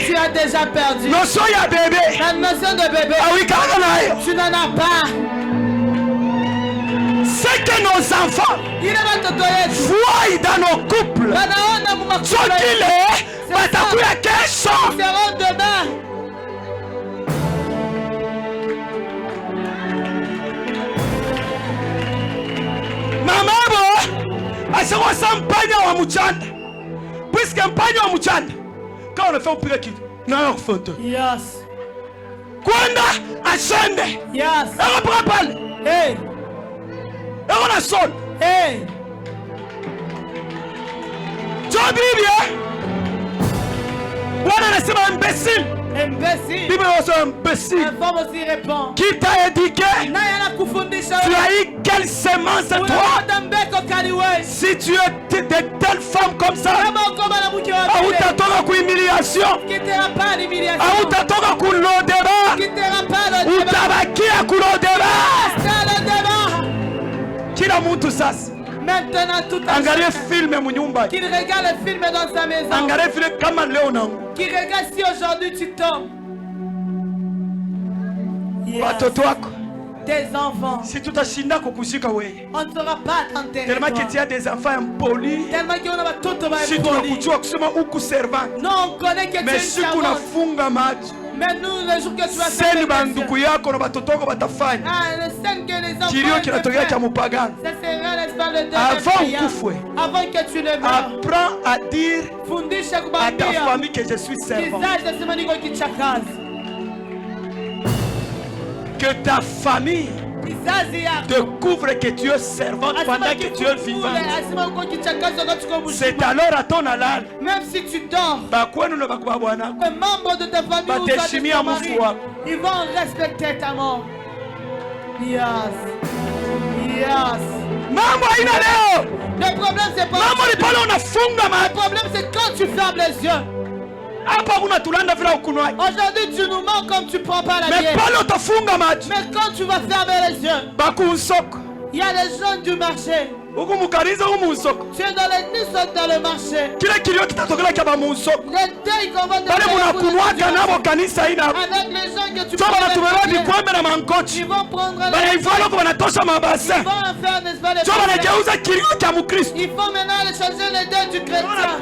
[SPEAKER 3] tu as déjà perdu. La notion de bébé, tu n'en as pas.
[SPEAKER 2] C'est que nos enfants voient dans nos couples ce qu'il est,
[SPEAKER 3] seront demain.
[SPEAKER 2] Mamabo ashakwasa mpanya wa mchanda. Puisque mpanya wa mchanda quand on le fait on pire qui na photo.
[SPEAKER 3] Yes.
[SPEAKER 2] Kwanda ashende.
[SPEAKER 3] Yes.
[SPEAKER 2] Après parle.
[SPEAKER 3] Hey.
[SPEAKER 2] Et on a sol.
[SPEAKER 3] Hey.
[SPEAKER 2] Jobibia. Voilà c'est un imbécile.
[SPEAKER 3] Imbécile.
[SPEAKER 2] Bible aussi imbécile.
[SPEAKER 3] Un femme aussi répond.
[SPEAKER 2] Qui t'a éduqué? Tu as eu quelle semence toi? Si tu es de telle femme comme ça, ou t'attends à humiliation, ou t'attends à couler débat, ou tabaki à couler débat. Qui l'a monté tout ça?
[SPEAKER 3] Maintenant tout à
[SPEAKER 2] l'heure, film
[SPEAKER 3] qu'il regarde le film dans sa maison, qu'il regarde si aujourd'hui tu tombes. Yes. tes enfants.
[SPEAKER 2] Si tout a shinda kukushika we.
[SPEAKER 3] On ne sera pas t'enterrer.
[SPEAKER 2] Tellement que tu as des enfants impolis.
[SPEAKER 3] Tellement qu'on a tout
[SPEAKER 2] Si tu as kujua kusema uku servant.
[SPEAKER 3] Non, on connaît que tu es
[SPEAKER 2] Mais
[SPEAKER 3] une
[SPEAKER 2] si
[SPEAKER 3] servante.
[SPEAKER 2] kunafunga macho.
[SPEAKER 3] Mais nous, le jour que tu vas
[SPEAKER 2] Seni
[SPEAKER 3] faire
[SPEAKER 2] banduku yako na batoto wako batafanya.
[SPEAKER 3] le scène que les enfants
[SPEAKER 2] Kilio kinatokea cha
[SPEAKER 3] vont
[SPEAKER 2] mupagano.
[SPEAKER 3] faire, ça sera l'espoir de
[SPEAKER 2] Avant
[SPEAKER 3] Dieu.
[SPEAKER 2] ukufwe.
[SPEAKER 3] Avant que tu ne meurs.
[SPEAKER 2] Apprends à dire
[SPEAKER 3] Fundisha
[SPEAKER 2] à ta
[SPEAKER 3] kubambia.
[SPEAKER 2] famille que je suis servant.
[SPEAKER 3] Kizazi nasema niko kichakazi.
[SPEAKER 2] Que ta famille
[SPEAKER 3] Kizazi yako.
[SPEAKER 2] te couvre que tu es servante pendant que tu es vivant.
[SPEAKER 3] Asema uko kichakazi wakati uko mzima.
[SPEAKER 2] C'est alors à ton alal.
[SPEAKER 3] Même si tu dors,
[SPEAKER 2] Bakwenu na bakwa bwana.
[SPEAKER 3] les membres de ta famille ou
[SPEAKER 2] Bateshimia
[SPEAKER 3] ton mari,
[SPEAKER 2] mufu wako.
[SPEAKER 3] ils vont respecter ta mort. Yes. Yes.
[SPEAKER 2] Mambo haina leo.
[SPEAKER 3] Le problème c'est pas.
[SPEAKER 2] Mambo ni pale unafunga
[SPEAKER 3] Le
[SPEAKER 2] macho.
[SPEAKER 3] problème c'est quand tu fermes les yeux.
[SPEAKER 2] Hapa kuna tulanda vile ukunywa.
[SPEAKER 3] Aujourd'hui tu nous mens comme tu prends pas la
[SPEAKER 2] Mais
[SPEAKER 3] bière.
[SPEAKER 2] pale utafunga macho.
[SPEAKER 3] Mais quand tu vas fermer les yeux,
[SPEAKER 2] Bakunsoko.
[SPEAKER 3] il y a les gens du marché.
[SPEAKER 2] Huku mukariza huku munsoko.
[SPEAKER 3] Tu es dans les nids, sont dans le marché.
[SPEAKER 2] Kile kilio kitatokea kama munsoko.
[SPEAKER 3] Les deuils qu'on va te
[SPEAKER 2] Pale munakunwaka nabo kanisa ina.
[SPEAKER 3] avec les gens que tu
[SPEAKER 2] Sio banatumeba vikwembe na
[SPEAKER 3] ils
[SPEAKER 2] mankochi.
[SPEAKER 3] vont prendre les
[SPEAKER 2] Banaivalo kwa banatosha mabasa.
[SPEAKER 3] ils vont en faire, n'est-ce pas, les
[SPEAKER 2] Sio banageuza kilio cha Mkristo.
[SPEAKER 3] ils vont maintenant aller changer les deuils du chrétien.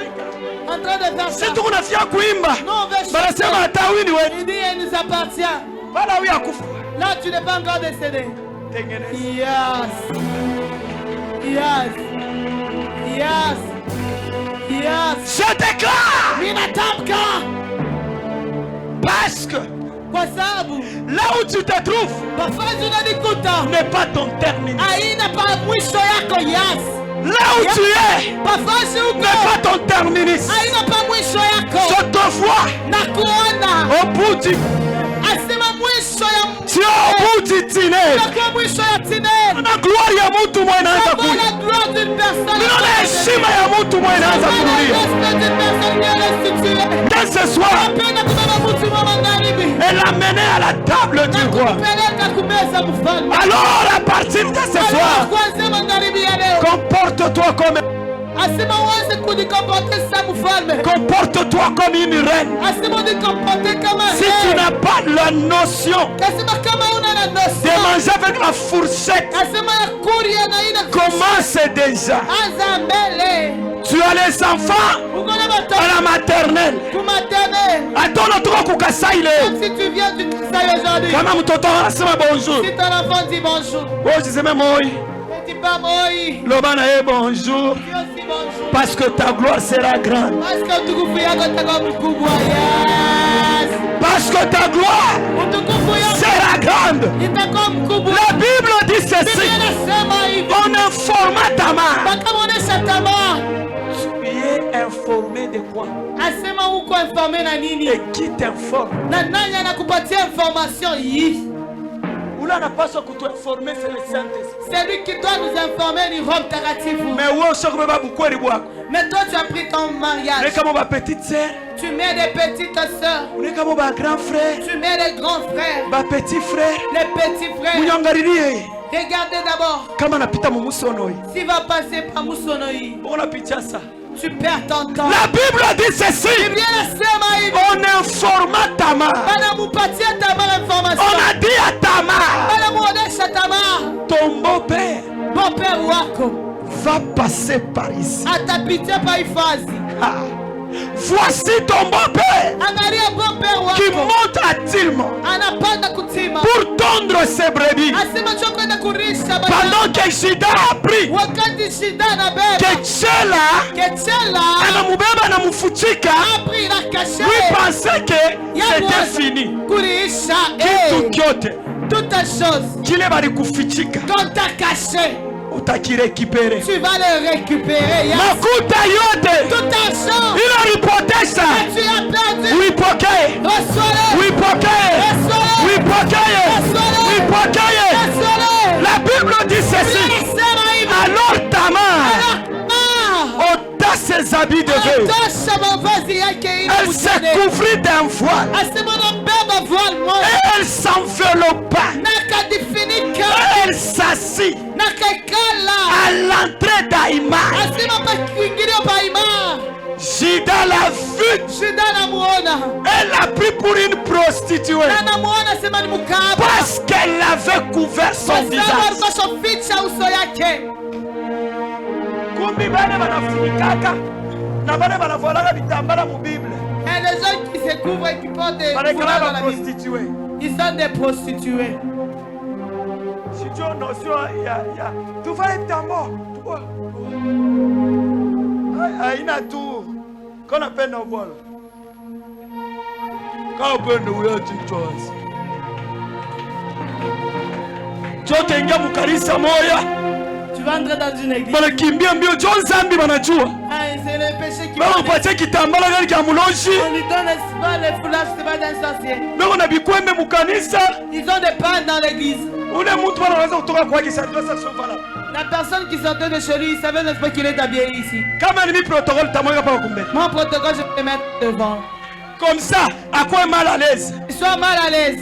[SPEAKER 3] En train de faire ça.
[SPEAKER 2] Si tunafia kuimba.
[SPEAKER 3] Non, on veut
[SPEAKER 2] Banasema
[SPEAKER 3] chanter.
[SPEAKER 2] hata wini wewe.
[SPEAKER 3] Il dit, il nous appartient.
[SPEAKER 2] Bala huyu akufa.
[SPEAKER 3] Là, tu n'es pas encore décédé.
[SPEAKER 2] Tengeneza.
[SPEAKER 3] Yes. Yes. Yes. Yes.
[SPEAKER 2] Je déclare.
[SPEAKER 3] Minatamka.
[SPEAKER 2] Parce que
[SPEAKER 3] Kwa sababu
[SPEAKER 2] là où tu te trouves
[SPEAKER 3] pafazi unanikuta
[SPEAKER 2] n'est pas ton terminus.
[SPEAKER 3] haina pa mwisho yako. Yes.
[SPEAKER 2] Là où tu es
[SPEAKER 3] Pafazi
[SPEAKER 2] n'est
[SPEAKER 3] uko
[SPEAKER 2] pas ton terminus.
[SPEAKER 3] haina pa mwisho yako.
[SPEAKER 2] Je te vois
[SPEAKER 3] Na kuona
[SPEAKER 2] au bout du
[SPEAKER 3] asema mwisho ya
[SPEAKER 2] tu es au bout du tunnel.
[SPEAKER 3] kwa mwisho ya tineli.
[SPEAKER 2] Na gloire ya mtu mwenye anaanza
[SPEAKER 3] Pour
[SPEAKER 2] kulia.
[SPEAKER 3] la gloire d'une personne.
[SPEAKER 2] Ninaona heshima ya mtu mwenye anaanza
[SPEAKER 3] Pour le
[SPEAKER 2] kulia.
[SPEAKER 3] respect d'une personne qui est restituée.
[SPEAKER 2] Dès ce soir,
[SPEAKER 3] Napenda kubeba mtu wa magharibi.
[SPEAKER 2] elle l'a mené à la table du roi.
[SPEAKER 3] Kupeleka kumeza mfalme.
[SPEAKER 2] Alors, à partir de ce soir,
[SPEAKER 3] Kuanzia magharibi ya leo.
[SPEAKER 2] comporte-toi comme,
[SPEAKER 3] Asema uanze kujikomporte sa mfalme.
[SPEAKER 2] comporte-toi comme une reine.
[SPEAKER 3] Asema ujikomporte kama
[SPEAKER 2] Si tu n'as pas la notion
[SPEAKER 3] asema kama una na
[SPEAKER 2] de
[SPEAKER 3] notion.
[SPEAKER 2] manger avec la fourchette,
[SPEAKER 3] Asema ya kuria na ina
[SPEAKER 2] commence déjà.
[SPEAKER 3] anza mbele.
[SPEAKER 2] Tu as les enfants
[SPEAKER 3] Uko na
[SPEAKER 2] à
[SPEAKER 3] watoto
[SPEAKER 2] la maternelle.
[SPEAKER 3] kumatene.
[SPEAKER 2] Attends, tu vas kukasai leo.
[SPEAKER 3] Si tu viens du Kisai aujourd'hui.
[SPEAKER 2] Kama mtoto anasema bonjour.
[SPEAKER 3] Si ton enfant dit bonjour.
[SPEAKER 2] Wewe usiseme moi.
[SPEAKER 3] Ne dis pas moi.
[SPEAKER 2] Lobana ye bonjour.
[SPEAKER 3] Dis aussi bonjour.
[SPEAKER 2] Parce que ta gloire sera grande.
[SPEAKER 3] Parce que utukufu yako itakuwa mkubwa. Yes.
[SPEAKER 2] Parce que ta gloire
[SPEAKER 3] Utukufu yako
[SPEAKER 2] sera grande.
[SPEAKER 3] itakuwa mkubwa.
[SPEAKER 2] La Bible dit
[SPEAKER 3] Biblia
[SPEAKER 2] ceci.
[SPEAKER 3] inasema hivi.
[SPEAKER 2] On informa ta mère.
[SPEAKER 3] Bakamuonesha tamaa.
[SPEAKER 2] Tu es informé de quoi?
[SPEAKER 3] Asema uko informé na nini?
[SPEAKER 2] Et qui t'informe?
[SPEAKER 3] Na nani anakupatia information hii?
[SPEAKER 2] Ula anapaswa kutuinformer c'est le Saint-Esprit.
[SPEAKER 3] C'est lui qui doit nous informer ni Roho Mtakatifu.
[SPEAKER 2] Mais wewe ushakubeba bukweli bwako.
[SPEAKER 3] Mais toi tu as pris ton mariage.
[SPEAKER 2] Ni kama ba petite sœur,
[SPEAKER 3] Tu mets des petites sœurs.
[SPEAKER 2] ni kama ba grand frère,
[SPEAKER 3] Tu mets les grands frères.
[SPEAKER 2] ba petit frère.
[SPEAKER 3] Les petits frères.
[SPEAKER 2] Munyangalilie
[SPEAKER 3] Regardez d'abord.
[SPEAKER 2] kama napita mu musono hii.
[SPEAKER 3] S'il va passer par Musonoi,
[SPEAKER 2] Mbona picha ça?
[SPEAKER 3] tu perds ton temps.
[SPEAKER 2] La Bible dit ceci.
[SPEAKER 3] Biblia inasema hivi.
[SPEAKER 2] On informa ta mère.
[SPEAKER 3] Banamupatia tamaa
[SPEAKER 2] On
[SPEAKER 3] information.
[SPEAKER 2] a dit à ta mère,
[SPEAKER 3] Banamuonesha tamaa.
[SPEAKER 2] ton beau-père
[SPEAKER 3] Bon père wako
[SPEAKER 2] va passer par ici.
[SPEAKER 3] atapitia pa hifadhi.
[SPEAKER 2] Ah. Voici ton beau-père
[SPEAKER 3] Angalia bon père
[SPEAKER 2] qui
[SPEAKER 3] wako
[SPEAKER 2] monte à Tilma
[SPEAKER 3] anapanda kutima.
[SPEAKER 2] pour tondre ses brebis.
[SPEAKER 3] Asema chokwenda kurisha bana.
[SPEAKER 2] Pendant que Judas a appris
[SPEAKER 3] Wakati shida na beba.
[SPEAKER 2] que Tchela
[SPEAKER 3] Ketchela
[SPEAKER 2] anamubeba anamufuchika,
[SPEAKER 3] apri na
[SPEAKER 2] lui
[SPEAKER 3] kashe.
[SPEAKER 2] pensait que c'était fini.
[SPEAKER 3] Kurisha.
[SPEAKER 2] Kitu kyote
[SPEAKER 3] Toute chose.
[SPEAKER 2] kile balikufichika
[SPEAKER 3] Quand t'as caché,
[SPEAKER 2] utakirekipere.
[SPEAKER 3] tu vas le récupérer. Yes.
[SPEAKER 2] Makuta yote
[SPEAKER 3] Tout argent
[SPEAKER 2] inaripotesha,
[SPEAKER 3] que tu as perdu,
[SPEAKER 2] uipokee,
[SPEAKER 3] reçois-le.
[SPEAKER 2] uipokee,
[SPEAKER 3] Reçois-le.
[SPEAKER 2] uipokee, uipokee.
[SPEAKER 3] Reçois-le.
[SPEAKER 2] La Bible dit ceci. Alors Tamar ôta ses habits de veuve. Elle s'est couvrie d'un voile. Et elle s'enveloppa. Et elle s'assit à l'entrée d'Aïma. Judas l'a vu. Elle l'a pris pour une prostituée. Parce qu'elle avait couvert son visage.
[SPEAKER 3] Et les gens qui se couvrent et qui portent des foulards dans la Bible, ils sont des prostituées.
[SPEAKER 2] Si tu as une notion, tu vas être mort. Il y a un tour qu'on appelle nos vols. Quand on peut nous dire une chose. Tu
[SPEAKER 3] vas entrer dans une église.
[SPEAKER 2] C'est le
[SPEAKER 3] péché qui
[SPEAKER 2] on lui donne
[SPEAKER 3] les foulards, c'est pas d'un sorcier. Ils ont des pannes dans l'église. La personne qui sortait de chez lui, il savait n'est-ce pas qu'il est habillé ici. Mon protocole, je vais le mettre devant.
[SPEAKER 2] Comme ça, à quoi est mal à l'aise?
[SPEAKER 3] Sois mal à l'aise.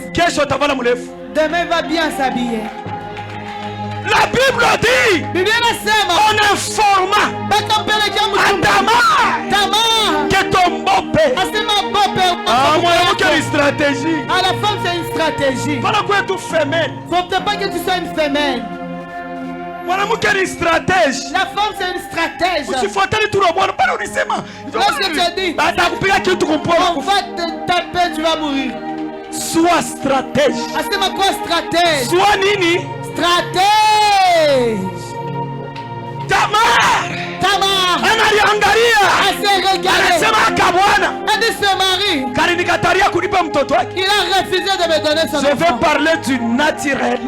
[SPEAKER 3] Demain va bien s'habiller.
[SPEAKER 2] La Bible dit on informa à Tamar que ton beau-père. Moi, quelle stratégie.
[SPEAKER 3] À la femme, c'est une stratégie.
[SPEAKER 2] Voilà quoi tu femelle.
[SPEAKER 3] Faut peut-être pas que tu sois une femelle.
[SPEAKER 2] Voilà quelle stratège.
[SPEAKER 3] La femme, c'est une stratège.
[SPEAKER 2] Tu faut aller tout le monde. Pas le
[SPEAKER 3] qu'est-ce que tu as dit? On va te taper, tu vas mourir.
[SPEAKER 2] Sois stratège.
[SPEAKER 3] C'est quoi stratège?
[SPEAKER 2] Sois nini.
[SPEAKER 3] Stratège.
[SPEAKER 2] Tamar.
[SPEAKER 3] Analiangalia. Elle s'est regardée. Elle dit ce mari. Il a refusé de me donner son enfant.
[SPEAKER 2] Je vais parler du naturel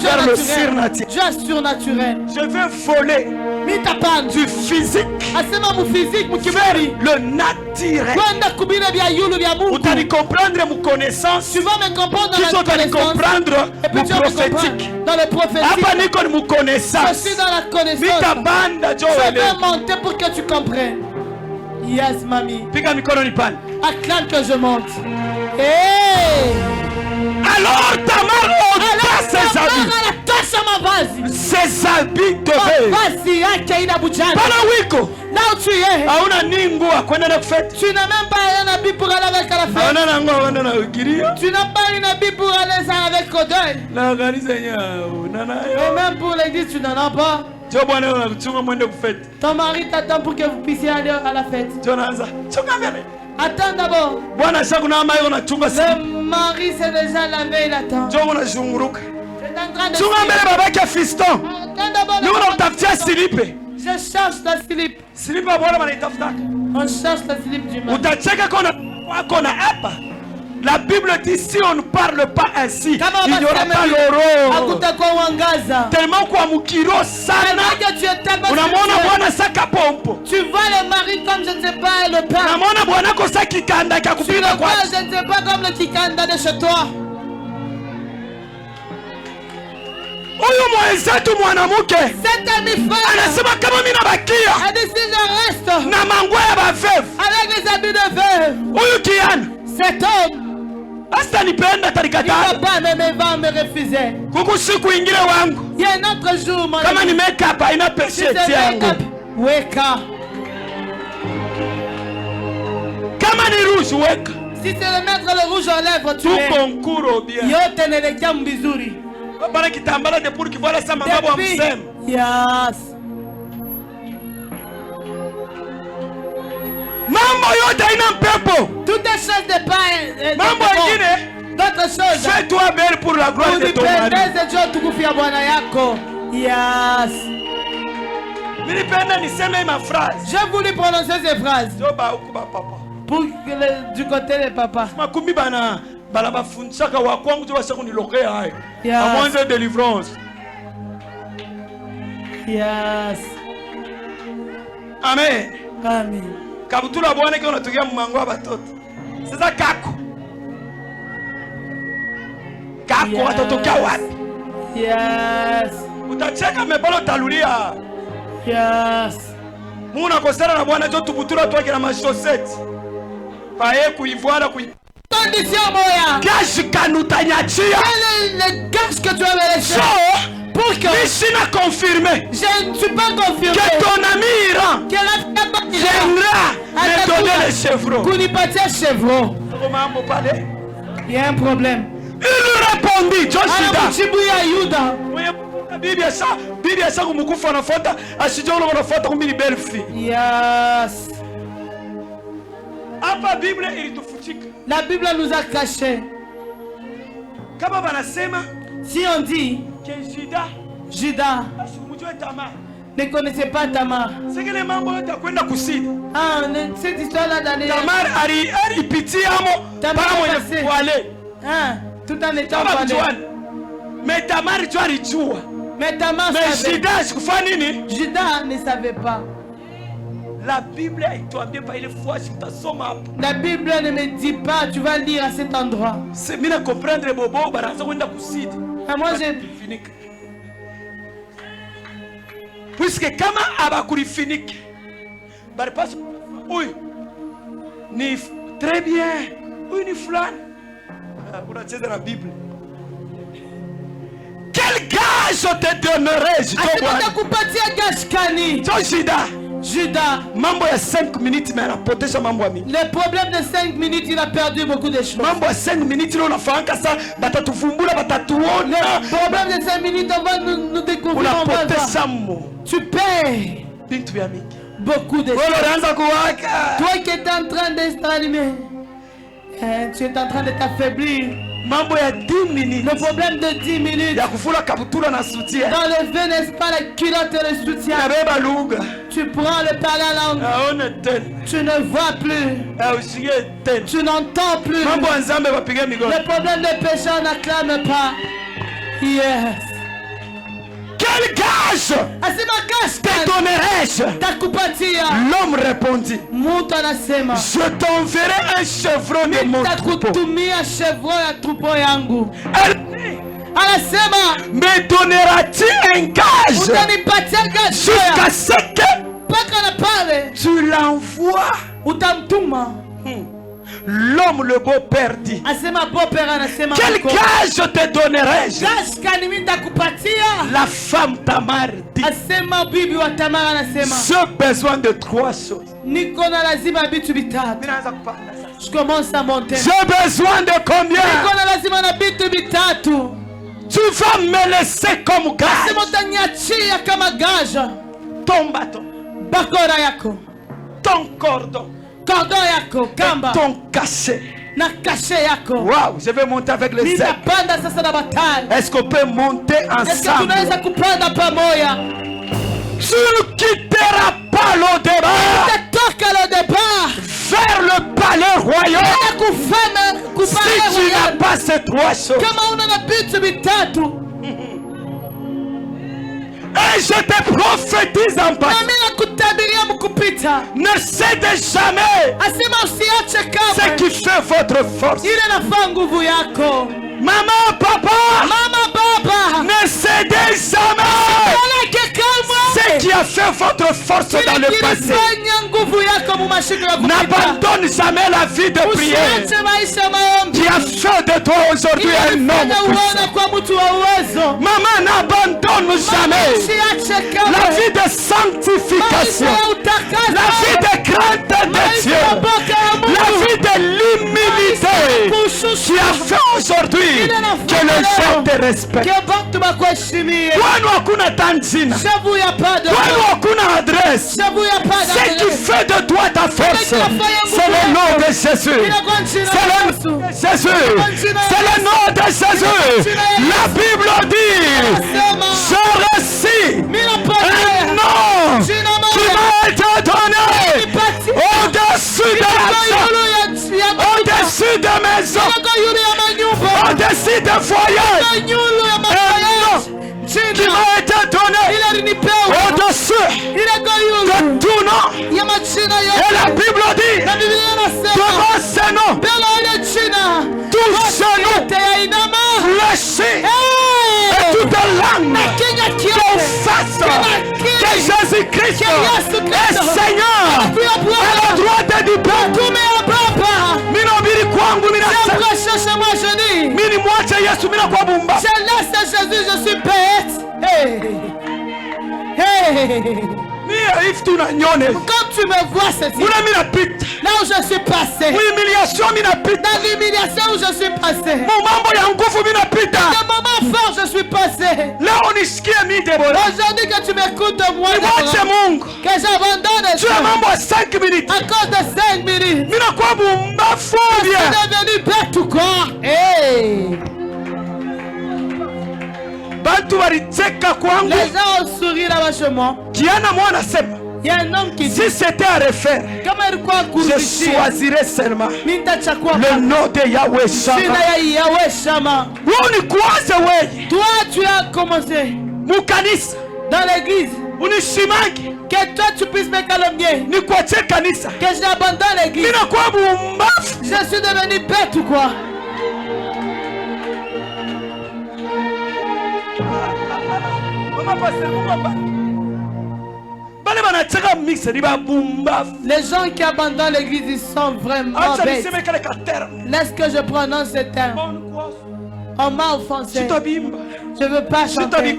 [SPEAKER 2] vers le surnaturel.
[SPEAKER 3] Dieu surnaturel.
[SPEAKER 2] Je vais voler du physique vers le naturel. Vous allez comprendre mon connaissance.
[SPEAKER 3] Tu vas me comprendre
[SPEAKER 2] dans la connaissance. Prophétique.
[SPEAKER 3] Dans le prophétique. Je suis dans la connaissance. Je vais monter pour que tu comprennes. Yes, mamie. Acclame que je monte. Hey.
[SPEAKER 2] Alors Tamar ôta ses habits. Ses habits de veille. Pendant wiko.
[SPEAKER 3] Là où tu es. Tu n'as même pas un habit pour aller avec la fête. Tu n'as pas un habit pour aller avec Kodel. Et même pour l'église, tu n'en as pas. Ton mari t'attend pour que vous puissiez aller à la fête. Attends d'abord. Le mari c'est déjà lavé, il attend. C'est en train de je cherche la slip. On cherche la slip du mari.
[SPEAKER 2] La Bible dit si on ne parle pas ainsi, il n'y aura pas l'euro. Tellement quoi mukiro sana.
[SPEAKER 3] Tu vois le mari comme je ne sais pas le père. Tu le vois je ne sais pas comme le kikanda de chez toi.
[SPEAKER 2] Cette
[SPEAKER 3] demi-femme
[SPEAKER 2] anasema kama mimi nabakia
[SPEAKER 3] elle dit si je reste
[SPEAKER 2] na manguo ya baveuve
[SPEAKER 3] avec les habits de veuve,
[SPEAKER 2] huyu kiana
[SPEAKER 3] cet homme
[SPEAKER 2] hasta nipenda
[SPEAKER 3] il
[SPEAKER 2] tarikataa
[SPEAKER 3] va pas me refuser.
[SPEAKER 2] kuku siku ingine wangu
[SPEAKER 3] Il y a un autre jour mon
[SPEAKER 2] kama ni make up haina peshe yangu
[SPEAKER 3] weka
[SPEAKER 2] kama ni rouge weka
[SPEAKER 3] si c'est le mettre le rouge en lèvres tu es
[SPEAKER 2] konkuro bien
[SPEAKER 3] yote nelekea mbizuri
[SPEAKER 2] bana kitambala de pour kivala sama mambo amsema
[SPEAKER 3] yes
[SPEAKER 2] mambo yote haina mpepo
[SPEAKER 3] toutes les choses de pain
[SPEAKER 2] mambo mengine
[SPEAKER 3] d'autres choses
[SPEAKER 2] fais-toi belle pour la gloire de ton mari
[SPEAKER 3] yes
[SPEAKER 2] nilipenda niseme ma phrase
[SPEAKER 3] j'ai voulu prononcer ces phrases pour du côté de papa
[SPEAKER 2] makumi bana bala bafundisaka wa kwangu tu basa kunilokea hayo amwanze deliverance
[SPEAKER 3] yes
[SPEAKER 2] amen
[SPEAKER 3] amen
[SPEAKER 2] kabutula bwana ke unatokea mmango wa batoto sasa kako watatokea wapi
[SPEAKER 3] yes
[SPEAKER 2] utacheka mebalo talulia
[SPEAKER 3] yes
[SPEAKER 2] muna kosana na bwana jo tubutula toke na mashoseti paye kuivoala
[SPEAKER 3] condition moya
[SPEAKER 2] gashi kanutanyachia
[SPEAKER 3] le gage que tu as laissé Pourquoi?
[SPEAKER 2] Je suis confirmé.
[SPEAKER 3] Je ne suis pas confirmé.
[SPEAKER 2] Que ton ami Iran
[SPEAKER 3] Que la
[SPEAKER 2] viendra me donner les chevrons.
[SPEAKER 3] Kunipatia chevron.
[SPEAKER 2] Comment parler?
[SPEAKER 3] Il y a un problème.
[SPEAKER 2] Il répondit, Joshua.
[SPEAKER 3] Chibuya Yuda.
[SPEAKER 2] Bibi asa kumukufa nafuata asijolo wanafuata kumini belfi.
[SPEAKER 3] Yes.
[SPEAKER 2] Hapa Biblia ilitufutika.
[SPEAKER 3] La Bible nous a caché.
[SPEAKER 2] Kama wanasema
[SPEAKER 3] si on dit
[SPEAKER 2] que Judas
[SPEAKER 3] ne connaissait pas Tamar.
[SPEAKER 2] C'est que les mambo yote kwenda kusini.
[SPEAKER 3] Ah, cette histoire là dans les
[SPEAKER 2] Tamar alipitia amo para mwenye kuale.
[SPEAKER 3] Ah, tout en étant voilé.
[SPEAKER 2] Mais Tamar tu alijua.
[SPEAKER 3] Mais Tamar
[SPEAKER 2] savait.
[SPEAKER 3] Judas ne savait pas.
[SPEAKER 2] La Bible haituambie pas ile fois utasoma hapo.
[SPEAKER 3] La Bible ne me dit pas tu vas lire à cet endroit.
[SPEAKER 2] C'est mimi na comprendre bobo baraza kwenda kusidi.
[SPEAKER 3] Ah, moi j'ai
[SPEAKER 2] puisque kama abakulifinike bari pas huyu ni très bien, huyu ni fulani. Unacheza na Bible. Quel gage te donnerais-je toi
[SPEAKER 3] Judas,
[SPEAKER 2] mambo ya 5 minutes mais anapotesha mambo ya mingi.
[SPEAKER 3] Le problème de 5 minutes, il a perdu beaucoup de choses.
[SPEAKER 2] Mambo ya 5 minutes leo unafanya sasa batatuvumbula batatuona.
[SPEAKER 3] Le problème de 5 minutes on va nous découvrir, on va voir. Tu payes
[SPEAKER 2] bintu ya mingi.
[SPEAKER 3] Beaucoup de choses. Toi qui es en train de s'allumer, tu es en train de t'affaiblir.
[SPEAKER 2] Mambo ya 10 minutes.
[SPEAKER 3] Le problème de 10 minutes.
[SPEAKER 2] Ya kufula kabutura na soutien.
[SPEAKER 3] D'enlever, n'est-ce pas, la culotte et le soutien. Tu prends le parler tu ne vois plus. Tu n'entends plus. Le problème de péché, on n'acclame pas. Yes.
[SPEAKER 2] Quel gage te donnerais-je? L'homme répondit, je t'enverrai un chevron de mon troupeau.
[SPEAKER 3] Anasema,
[SPEAKER 2] me donneras-tu un gage jusqu'à ce que tu l'envoies? L'homme, le beau-père dit, quel gage te donnerais-je? La femme Tamar dit, j'ai besoin de 3 choses.
[SPEAKER 3] Je commence à monter.
[SPEAKER 2] J'ai besoin de combien? Tu vas me laisser comme gage ton bâton, ton cordon, ton cachet. Wow, je vais monter avec les ailes. Est-ce qu'on peut monter ensemble? Tu ne quitteras pas le débat vers le palais royal si tu n'as pas ces 3 choses. Et je te prophétise en passant, ne cédez jamais ce qui fait votre force. Maman, papa, ne cédez jamais ce qui a fait votre force dans le passé. N'abandonne jamais la vie de prière qui a fait de toi aujourd'hui un homme puissant. Maman, n'abandonne jamais la vie de sanctification, la vie de crainte de Dieu, la vie de l'humilité qui a fait aujourd'hui que les gens te respectent. Kwani hakuna tanzina, kwani hakuna adresse. Ce qui fait de toi ta force, c'est le nom de Jésus. C'est le nom de Jésus. C'est le nom de Jésus. La Bible dit, je reçus un nom qui m'a été donné au-dessus de la au-dessus de maison, au-dessus de foyer, un nom qui m'a été donné au-dessus de tout nom. Et la Bible dit, devant ce nom, tout genou fléchit et toute langue confesse que Jésus-Christ est Seigneur à la droite du Père.
[SPEAKER 3] Je laisse Jésus, je suis bête. Comme tu me vois ceci, là où je suis passé, dans l'humiliation où je suis passé, dans le moment fort je suis passé. Aujourd'hui que tu m'écoutes de moi, que j'abandonne à cause de 5 minutes, je suis devenu bête ou quoi? Les gens ont souri là-bas chez moi. Il y a un homme qui dit,
[SPEAKER 2] si c'était à refaire, je choisirais seulement le nom de Yahweh Shama.
[SPEAKER 3] Toi, tu as commencé dans l'église. Que toi tu puisses me calomnier. Que j'abandonne l'église. Je suis devenu bête ou quoi? Les gens qui abandonnent l'église, ils sont vraiment bêtes. Laisse que je prononce ce terme. On m'a offensé. Je ne veux pas chanter.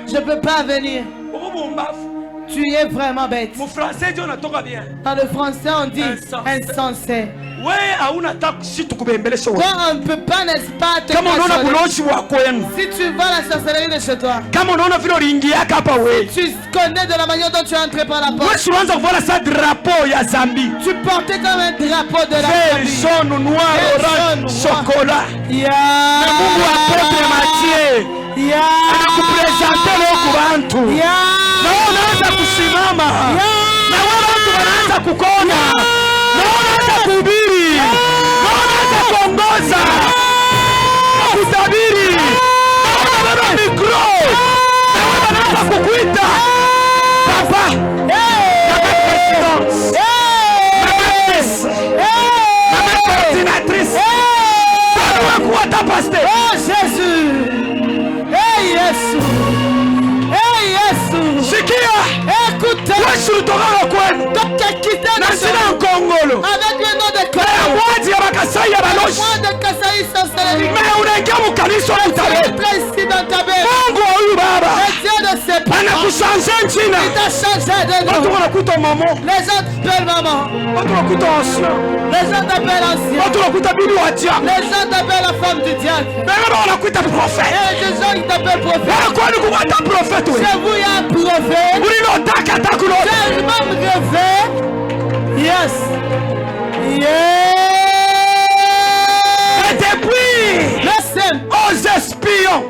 [SPEAKER 3] Je ne peux pas venir. Tu es vraiment bête. Dans le français, on dit insensé. Toi, on ne peut pas, n'est-ce pas, te cajoler. Si tu vas à la sorcellerie de chez toi, si tu connais de la manière dont tu es entré par la porte, tu portais comme un drapeau de la famille.
[SPEAKER 2] Jaune, noir, orange, chocolat.
[SPEAKER 3] Oh Jésus! Hey Jésus! Hey Jésus! Écoute! Donc tu as quitté le avec le nom de Congo. Le mois de Kasaï sorcellerie. Tu entres ici dans ta belle. Le Dieu de ses parents. Il t'a changé de nom. Les gens t'appellent maman. Les gens t'appellent ancien. Les gens t'appellent la femme du diable. Et les gens qui t'appellent prophète. Chez vous il y a un prophète. Tellement rêvé. Yes.
[SPEAKER 2] Et depuis aux espions,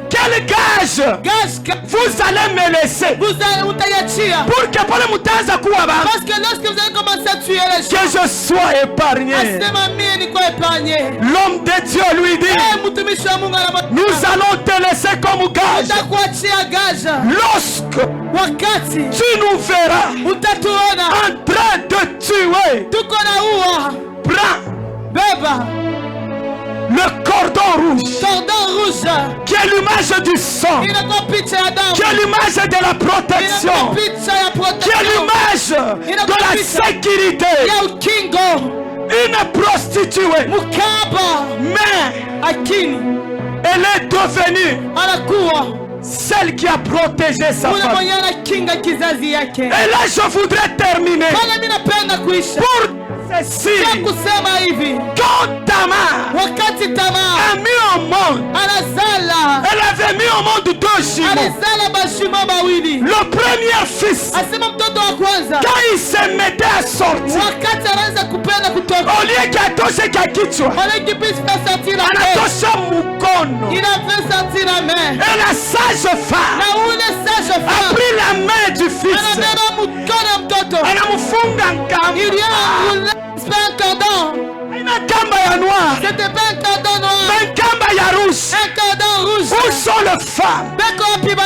[SPEAKER 2] quel gage vous allez me laisser pour que
[SPEAKER 3] parce que lorsque vous avez commencé à tuer les gens,
[SPEAKER 2] que je sois épargné. L'homme de Dieu lui dit, nous allons te laisser comme gage lorsque tu nous verras en train de tuer. Prends le cordon rouge qui est l'image du sang, qui est l'image de la protection, qui est l'image de la sécurité. Une prostituée, mais elle est devenue celle qui a protégé sa famille. Et là je voudrais terminer pour ceci. Quand Tamar a mis au monde, elle avait mis au monde 2 jumeaux. Le premier fils, quand il se mettait à sortir, au lieu qu'il atoshe Kakichwa, anatosha Mukono. Et la sage-femme a pris la main du fils. Anamufunga nkamba. Une kamba ya noir.
[SPEAKER 3] C'était pas un cordon noir.
[SPEAKER 2] Mais une kamba ya rouge.
[SPEAKER 3] Un cordon rouge.
[SPEAKER 2] Où sont les femmes
[SPEAKER 3] qui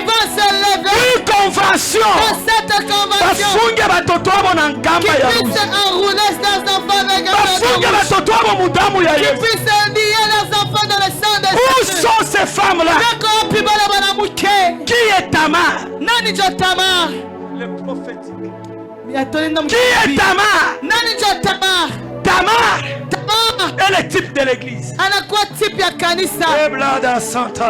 [SPEAKER 3] vont se lever
[SPEAKER 2] une convention
[SPEAKER 3] dans cette convention
[SPEAKER 2] bafunge batoto abo na nkamba ya rouge.
[SPEAKER 3] Qui puissent enrouler leurs enfants avec un
[SPEAKER 2] bafunge batoto abo mudamu ya
[SPEAKER 3] Qui
[SPEAKER 2] Yesu.
[SPEAKER 3] puissent lier leurs enfants dans le sang de
[SPEAKER 2] Où sont ces femmes-là? Qui est Tamar?
[SPEAKER 3] Nani jo Tamar?
[SPEAKER 2] Le prophétique.
[SPEAKER 3] Qui
[SPEAKER 2] Qui est Tamar?
[SPEAKER 3] Nani jo Tamar?
[SPEAKER 2] Tamar Et le type de l'église.
[SPEAKER 3] anakuwa type ya kanisa.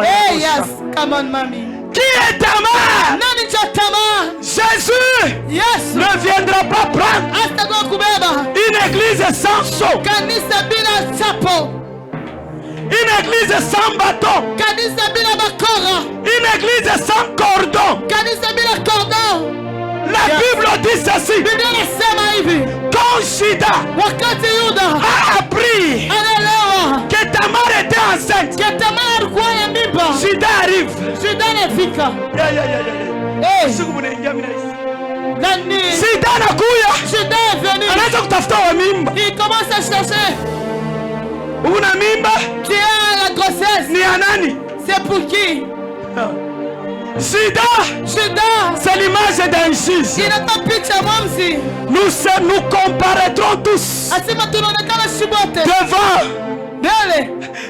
[SPEAKER 2] Hey,
[SPEAKER 3] yes, come on mami.
[SPEAKER 2] Qui est Tamar?
[SPEAKER 3] Nani cha Tamar?
[SPEAKER 2] Jésus
[SPEAKER 3] Yes.
[SPEAKER 2] ne viendra pas prendre
[SPEAKER 3] Hatakuwa kubeba
[SPEAKER 2] une église sans sceau,
[SPEAKER 3] kanisa bila chapo,
[SPEAKER 2] une église sans bâton,
[SPEAKER 3] kanisa bila bakora,
[SPEAKER 2] une église sans cordon.
[SPEAKER 3] kanisa bila cordon.
[SPEAKER 2] La Bible dit ceci.
[SPEAKER 3] Biblia inasema hivi,
[SPEAKER 2] Quand Juda
[SPEAKER 3] wakati Yuda
[SPEAKER 2] a appris
[SPEAKER 3] anaelewa
[SPEAKER 2] que Tamar était enceinte,
[SPEAKER 3] que Tamar alikuwa ya mimba,
[SPEAKER 2] Juda arrive.
[SPEAKER 3] Juda anafika.
[SPEAKER 2] Yeah. Siku mnaingia mimi nahisi.
[SPEAKER 3] Nani?
[SPEAKER 2] Juda anakuya.
[SPEAKER 3] Juda est venu.
[SPEAKER 2] Anaanza kutafuta wa mimba.
[SPEAKER 3] Il commence à chercher.
[SPEAKER 2] Una mimba?
[SPEAKER 3] Tu as la grossesse.
[SPEAKER 2] Ni ya nani?
[SPEAKER 3] C'est pour qui?
[SPEAKER 2] Juda, c'est l'image d'un juge.
[SPEAKER 3] Inatoa picha mwamzi.
[SPEAKER 2] Nous comparaîtrons tous
[SPEAKER 3] Asema tunaonekana shibote
[SPEAKER 2] devant
[SPEAKER 3] mbele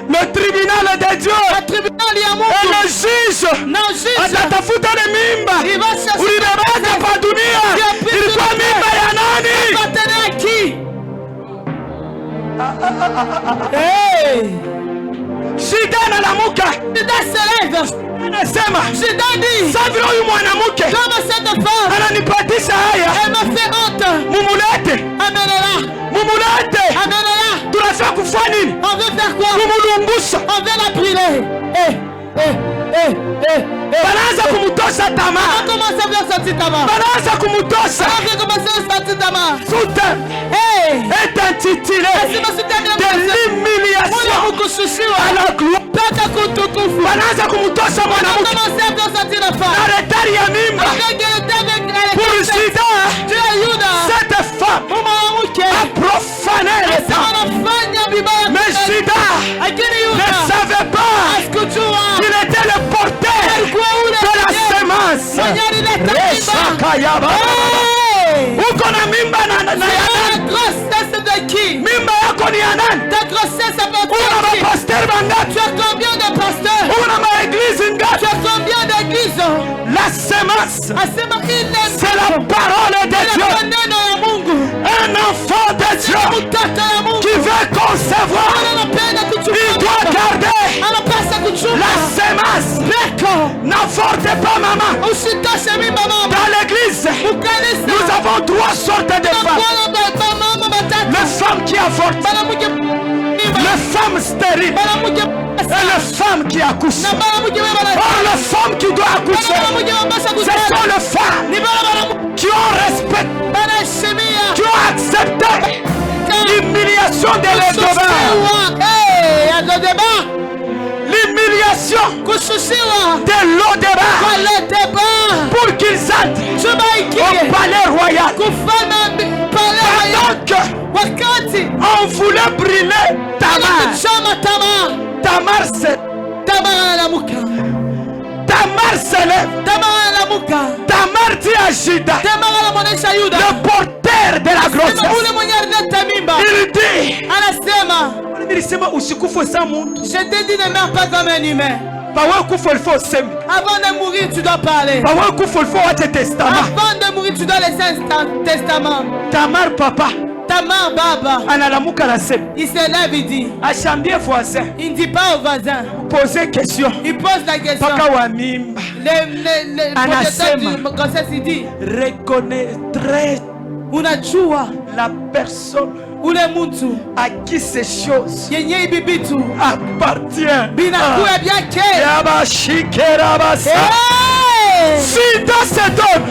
[SPEAKER 2] le tribunal de Dieu.
[SPEAKER 3] na tribunali ya
[SPEAKER 2] Et
[SPEAKER 3] Mungu
[SPEAKER 2] le juge
[SPEAKER 3] na juge
[SPEAKER 2] atatafuta ni mimba
[SPEAKER 3] ibasha
[SPEAKER 2] ulibebaka pa dunia, ilikuwa mimba ya nani?
[SPEAKER 3] patana ki. Hey,
[SPEAKER 2] Juda analamuka
[SPEAKER 3] Juda se lève.
[SPEAKER 2] anasema,
[SPEAKER 3] Juda dit,
[SPEAKER 2] savile huyu mwanamke
[SPEAKER 3] comme cette femme,
[SPEAKER 2] ananipatisha haya,
[SPEAKER 3] elle m'a fait honte.
[SPEAKER 2] mumulete,
[SPEAKER 3] Amène-la,
[SPEAKER 2] mumulete.
[SPEAKER 3] amène-la.
[SPEAKER 2] Tunafaa kufanya nini?
[SPEAKER 3] On veut faire quoi?
[SPEAKER 2] Kumulumbusha.
[SPEAKER 3] On veut la brûler.
[SPEAKER 2] Banaanza kumutosha
[SPEAKER 3] On
[SPEAKER 2] Tamar,
[SPEAKER 3] commence à faire sortir Tamar.
[SPEAKER 2] banaanza kumutosha.
[SPEAKER 3] On va commencer à sortir Tamar.
[SPEAKER 2] Soudain
[SPEAKER 3] Hey!
[SPEAKER 2] est intitulé
[SPEAKER 3] Lazima sitaki
[SPEAKER 2] de l'humiliation à la gloire.
[SPEAKER 3] Pata kutukufu.
[SPEAKER 2] Banaanza kumutosha
[SPEAKER 3] On
[SPEAKER 2] mwanamke
[SPEAKER 3] commence à faire sortir la
[SPEAKER 2] na
[SPEAKER 3] femme.
[SPEAKER 2] retari ya mimba.
[SPEAKER 3] Avec
[SPEAKER 2] Pour Juda,
[SPEAKER 3] Dieu Yuda.
[SPEAKER 2] cette femme
[SPEAKER 3] Mwanamke.
[SPEAKER 2] a profané le
[SPEAKER 3] Asema
[SPEAKER 2] temple.
[SPEAKER 3] anafanya vibaya.
[SPEAKER 2] Mais Juda
[SPEAKER 3] Lakini
[SPEAKER 2] ne
[SPEAKER 3] Yuda
[SPEAKER 2] savait pas
[SPEAKER 3] asikujua.
[SPEAKER 2] qu'il était le porteur de la semence.
[SPEAKER 3] Mwenye alileta mimba.
[SPEAKER 2] Reshakayaba.
[SPEAKER 3] Hey!
[SPEAKER 2] Uko na mimba na ya
[SPEAKER 3] La
[SPEAKER 2] nani?
[SPEAKER 3] grossesse de qui?
[SPEAKER 2] Mimba yako ni ya nani?
[SPEAKER 3] Ta grossesse appartient
[SPEAKER 2] Una
[SPEAKER 3] à qui?
[SPEAKER 2] mapasteri mangapi?
[SPEAKER 3] Tu as combien de pasteurs?
[SPEAKER 2] Una maeglise
[SPEAKER 3] Tu
[SPEAKER 2] ngapi?
[SPEAKER 3] as combien d'églises?
[SPEAKER 2] La semence,
[SPEAKER 3] Asema ile
[SPEAKER 2] c'est la parole de Dieu.
[SPEAKER 3] maneno ya Mungu.
[SPEAKER 2] Un enfant de Dieu
[SPEAKER 3] Mtaka ya Mungu.
[SPEAKER 2] qui veut concevoir,
[SPEAKER 3] Anapenda
[SPEAKER 2] il
[SPEAKER 3] kuchukua.
[SPEAKER 2] doit garder
[SPEAKER 3] Anapasa kuchukua.
[SPEAKER 2] la semence.
[SPEAKER 3] Peko.
[SPEAKER 2] N'avorte pas, maman.
[SPEAKER 3] Usitoshe mimba mama.
[SPEAKER 2] Dans l'église,
[SPEAKER 3] Ukanisa.
[SPEAKER 2] nous avons trois sortes de femmes.
[SPEAKER 3] Mama matatu.
[SPEAKER 2] Les femmes qui avortent,
[SPEAKER 3] Mwanamke mimba.
[SPEAKER 2] les femmes stériles
[SPEAKER 3] Mwanamke
[SPEAKER 2] et les femmes qui accouchent.
[SPEAKER 3] na mwanamke mimba.
[SPEAKER 2] Or, les femmes qui doivent accoucher,
[SPEAKER 3] Mwanamke mabasha
[SPEAKER 2] ce
[SPEAKER 3] kuzaa.
[SPEAKER 2] sont les femmes
[SPEAKER 3] Ni baba mwanamke
[SPEAKER 2] qui ont respecté,
[SPEAKER 3] banaheshimia.
[SPEAKER 2] qui ont accepté l'humiliation de l'Édouard.
[SPEAKER 3] Hey, Adodeba.
[SPEAKER 2] L'humiliation
[SPEAKER 3] Kushushiwa.
[SPEAKER 2] de l'Odeba
[SPEAKER 3] Kwa Lodeba.
[SPEAKER 2] pour qu'ils entrent
[SPEAKER 3] Chumba hiki.
[SPEAKER 2] au palais royal.
[SPEAKER 3] Kufanya pale
[SPEAKER 2] Pendant que
[SPEAKER 3] wakati
[SPEAKER 2] on voulait brûler Tamar.
[SPEAKER 3] anachoma Tamar.
[SPEAKER 2] Tamar se lève.
[SPEAKER 3] Tamar analamuka.
[SPEAKER 2] Tamar dit à Juda,
[SPEAKER 3] Tamar anamwonyesha Yuda.
[SPEAKER 2] le porteur de la
[SPEAKER 3] Sema
[SPEAKER 2] grossesse.
[SPEAKER 3] ule mwenye alileta mimba.
[SPEAKER 2] Il dit,
[SPEAKER 3] Anasema,
[SPEAKER 2] nilisema usikufe sa muntu.
[SPEAKER 3] je t'ai dit ne meurs pas comme un humain.
[SPEAKER 2] Pawe kufa il faut useme.
[SPEAKER 3] Avant de mourir, tu dois parler.
[SPEAKER 2] Pawe kufa il faut wache testament.
[SPEAKER 3] Avant de mourir, tu dois laisser un testament.
[SPEAKER 2] Tamar papa
[SPEAKER 3] Tamar baba.
[SPEAKER 2] analamuka na sema.
[SPEAKER 3] Il se lève, il dit.
[SPEAKER 2] Achambie voisin.
[SPEAKER 3] Il ne dit pas au voisin.
[SPEAKER 2] Poser question.
[SPEAKER 3] Il pose la question.
[SPEAKER 2] Paka wa mimba.
[SPEAKER 3] Le propriétaire du grossesse, il dit.
[SPEAKER 2] Reconnaîtrait
[SPEAKER 3] Unajua
[SPEAKER 2] la personne
[SPEAKER 3] ule mtu
[SPEAKER 2] à qui ces choses
[SPEAKER 3] yenye ibibitu
[SPEAKER 2] appartient.
[SPEAKER 3] binakuya byake.
[SPEAKER 2] Yabashikerabasa.
[SPEAKER 3] Hey!
[SPEAKER 2] Sida se donne.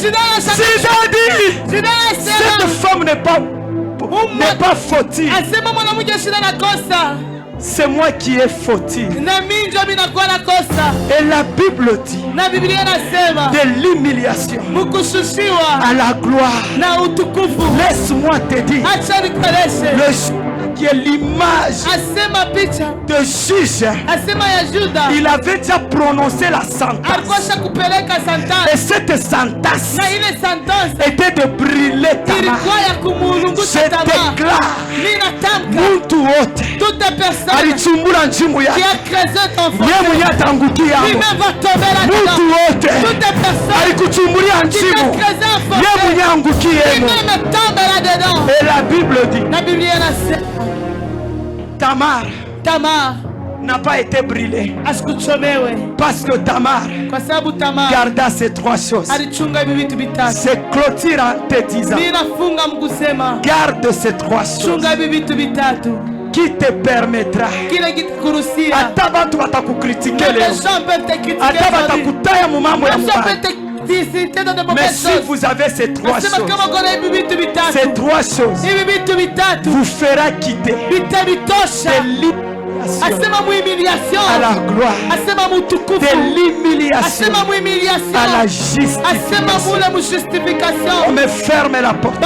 [SPEAKER 3] Juda anasema.
[SPEAKER 2] Sida dit,
[SPEAKER 3] Juda
[SPEAKER 2] cette
[SPEAKER 3] anasema.
[SPEAKER 2] femme n'est pas fautive.
[SPEAKER 3] Asema mwanamke shida na kosa.
[SPEAKER 2] C'est moi qui ai fautive.
[SPEAKER 3] Na mimi ndio minakuwa na kosa.
[SPEAKER 2] Et la Bible dit
[SPEAKER 3] Na Biblia inasema
[SPEAKER 2] de l'humiliation
[SPEAKER 3] mkushushiwa
[SPEAKER 2] à la gloire.
[SPEAKER 3] na utukufu.
[SPEAKER 2] Laisse-moi te dire,
[SPEAKER 3] Acha nikueleze.
[SPEAKER 2] le juge qui est l'image
[SPEAKER 3] Asema picha.
[SPEAKER 2] de juge,
[SPEAKER 3] Asema ya Juda.
[SPEAKER 2] il avait déjà prononcé la sentence.
[SPEAKER 3] Alikosha kupeleka
[SPEAKER 2] Et
[SPEAKER 3] santasi.
[SPEAKER 2] cette sentence
[SPEAKER 3] Na ile sentence
[SPEAKER 2] était de brûler Tamar.
[SPEAKER 3] ilikuwa ya
[SPEAKER 2] Je
[SPEAKER 3] kumulungusha Tamar.
[SPEAKER 2] déclare,
[SPEAKER 3] Mimi natamka
[SPEAKER 2] muntu wote
[SPEAKER 3] toute personne
[SPEAKER 2] alichumbula njimu
[SPEAKER 3] qui
[SPEAKER 2] yake,
[SPEAKER 3] a creusé ton
[SPEAKER 2] yeye
[SPEAKER 3] foyer,
[SPEAKER 2] mwenye atangukia hapo.
[SPEAKER 3] lui-même va tomber
[SPEAKER 2] Muntu
[SPEAKER 3] là-dedans.
[SPEAKER 2] wote
[SPEAKER 3] Toute personne
[SPEAKER 2] alikuchumbulia
[SPEAKER 3] qui a
[SPEAKER 2] njimu,
[SPEAKER 3] creusé un
[SPEAKER 2] yeye
[SPEAKER 3] foyer,
[SPEAKER 2] mwenye angukiemo.
[SPEAKER 3] lui-même tombe là-dedans.
[SPEAKER 2] Et la Bible dit,
[SPEAKER 3] La Biblia inasema
[SPEAKER 2] Tamar n'a pas été brûlée. Parce que Tamar garda ces 3 choses. C'est clôture en te disant, garde ces 3 choses qui te permettra. Ata bantu batakukritiquer leo, ata batakutaya mu mambo ya mubaya. Mais si vous avez ces 3 choses, ces 3 choses vous fera quitter de l'humiliation à la gloire, de l'humiliation à la justification. On me ferme la porte.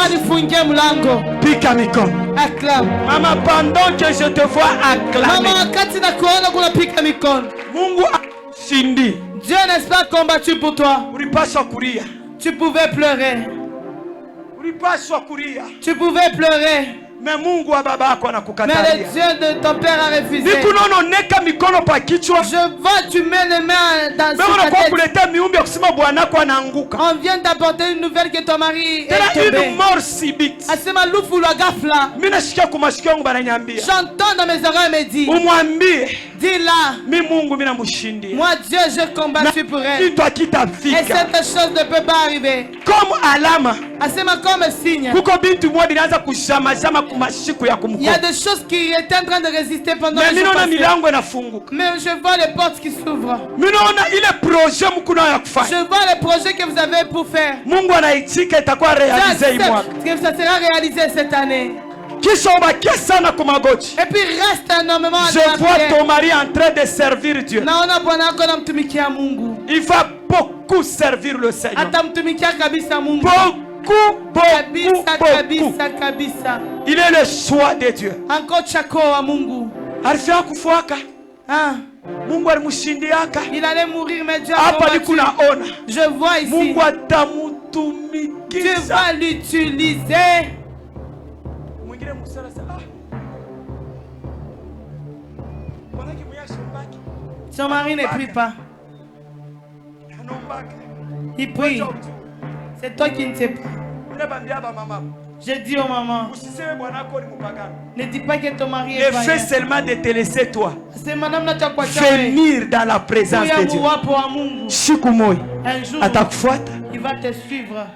[SPEAKER 2] Pika mikon. Maman, pendant que je te vois acclamer, Mungu shindi.
[SPEAKER 3] Dieu n'est pas combattu pour toi. Tu pouvais pleurer. Tu pouvais pleurer.
[SPEAKER 2] Mais Mungu wa baba yako anakukatalia.
[SPEAKER 3] Mais le Dieu de ton père a refusé. Je vois tu mets les mains dans ta tête. On vient d'apporter une nouvelle que ton mari est tombé. Asema lufu la gafla. J'entends dans mes oreilles me dire. Dis-la. Moi Dieu j'ai combattu pour elle. Et cette chose ne peut pas arriver.
[SPEAKER 2] Comme alama.
[SPEAKER 3] Asema comme signe. Il y a des choses qui étaient en train de résister pendant le jour passé. Mais je vois les portes qui s'ouvrent. Je vois les projets que vous avez pour faire. Que ça sera réalisé cette année. Et puis reste énormément.
[SPEAKER 2] Je vois ton mari en train de servir Dieu. Il va beaucoup servir le Seigneur. Beaucoup. Il est le choix de Dieu.
[SPEAKER 3] Il allait mourir, mais Dieu a combattu. Je vois ici. Dieu va l'utiliser. Son mari ne prie pas. Il prie. C'est toi qui ne sais pas. Je dis aux mamans, ne dis pas que ton mari est
[SPEAKER 2] le fait seulement de te laisser toi
[SPEAKER 3] venir
[SPEAKER 2] dans la présence de Dieu.
[SPEAKER 3] Un jour, il va te suivre.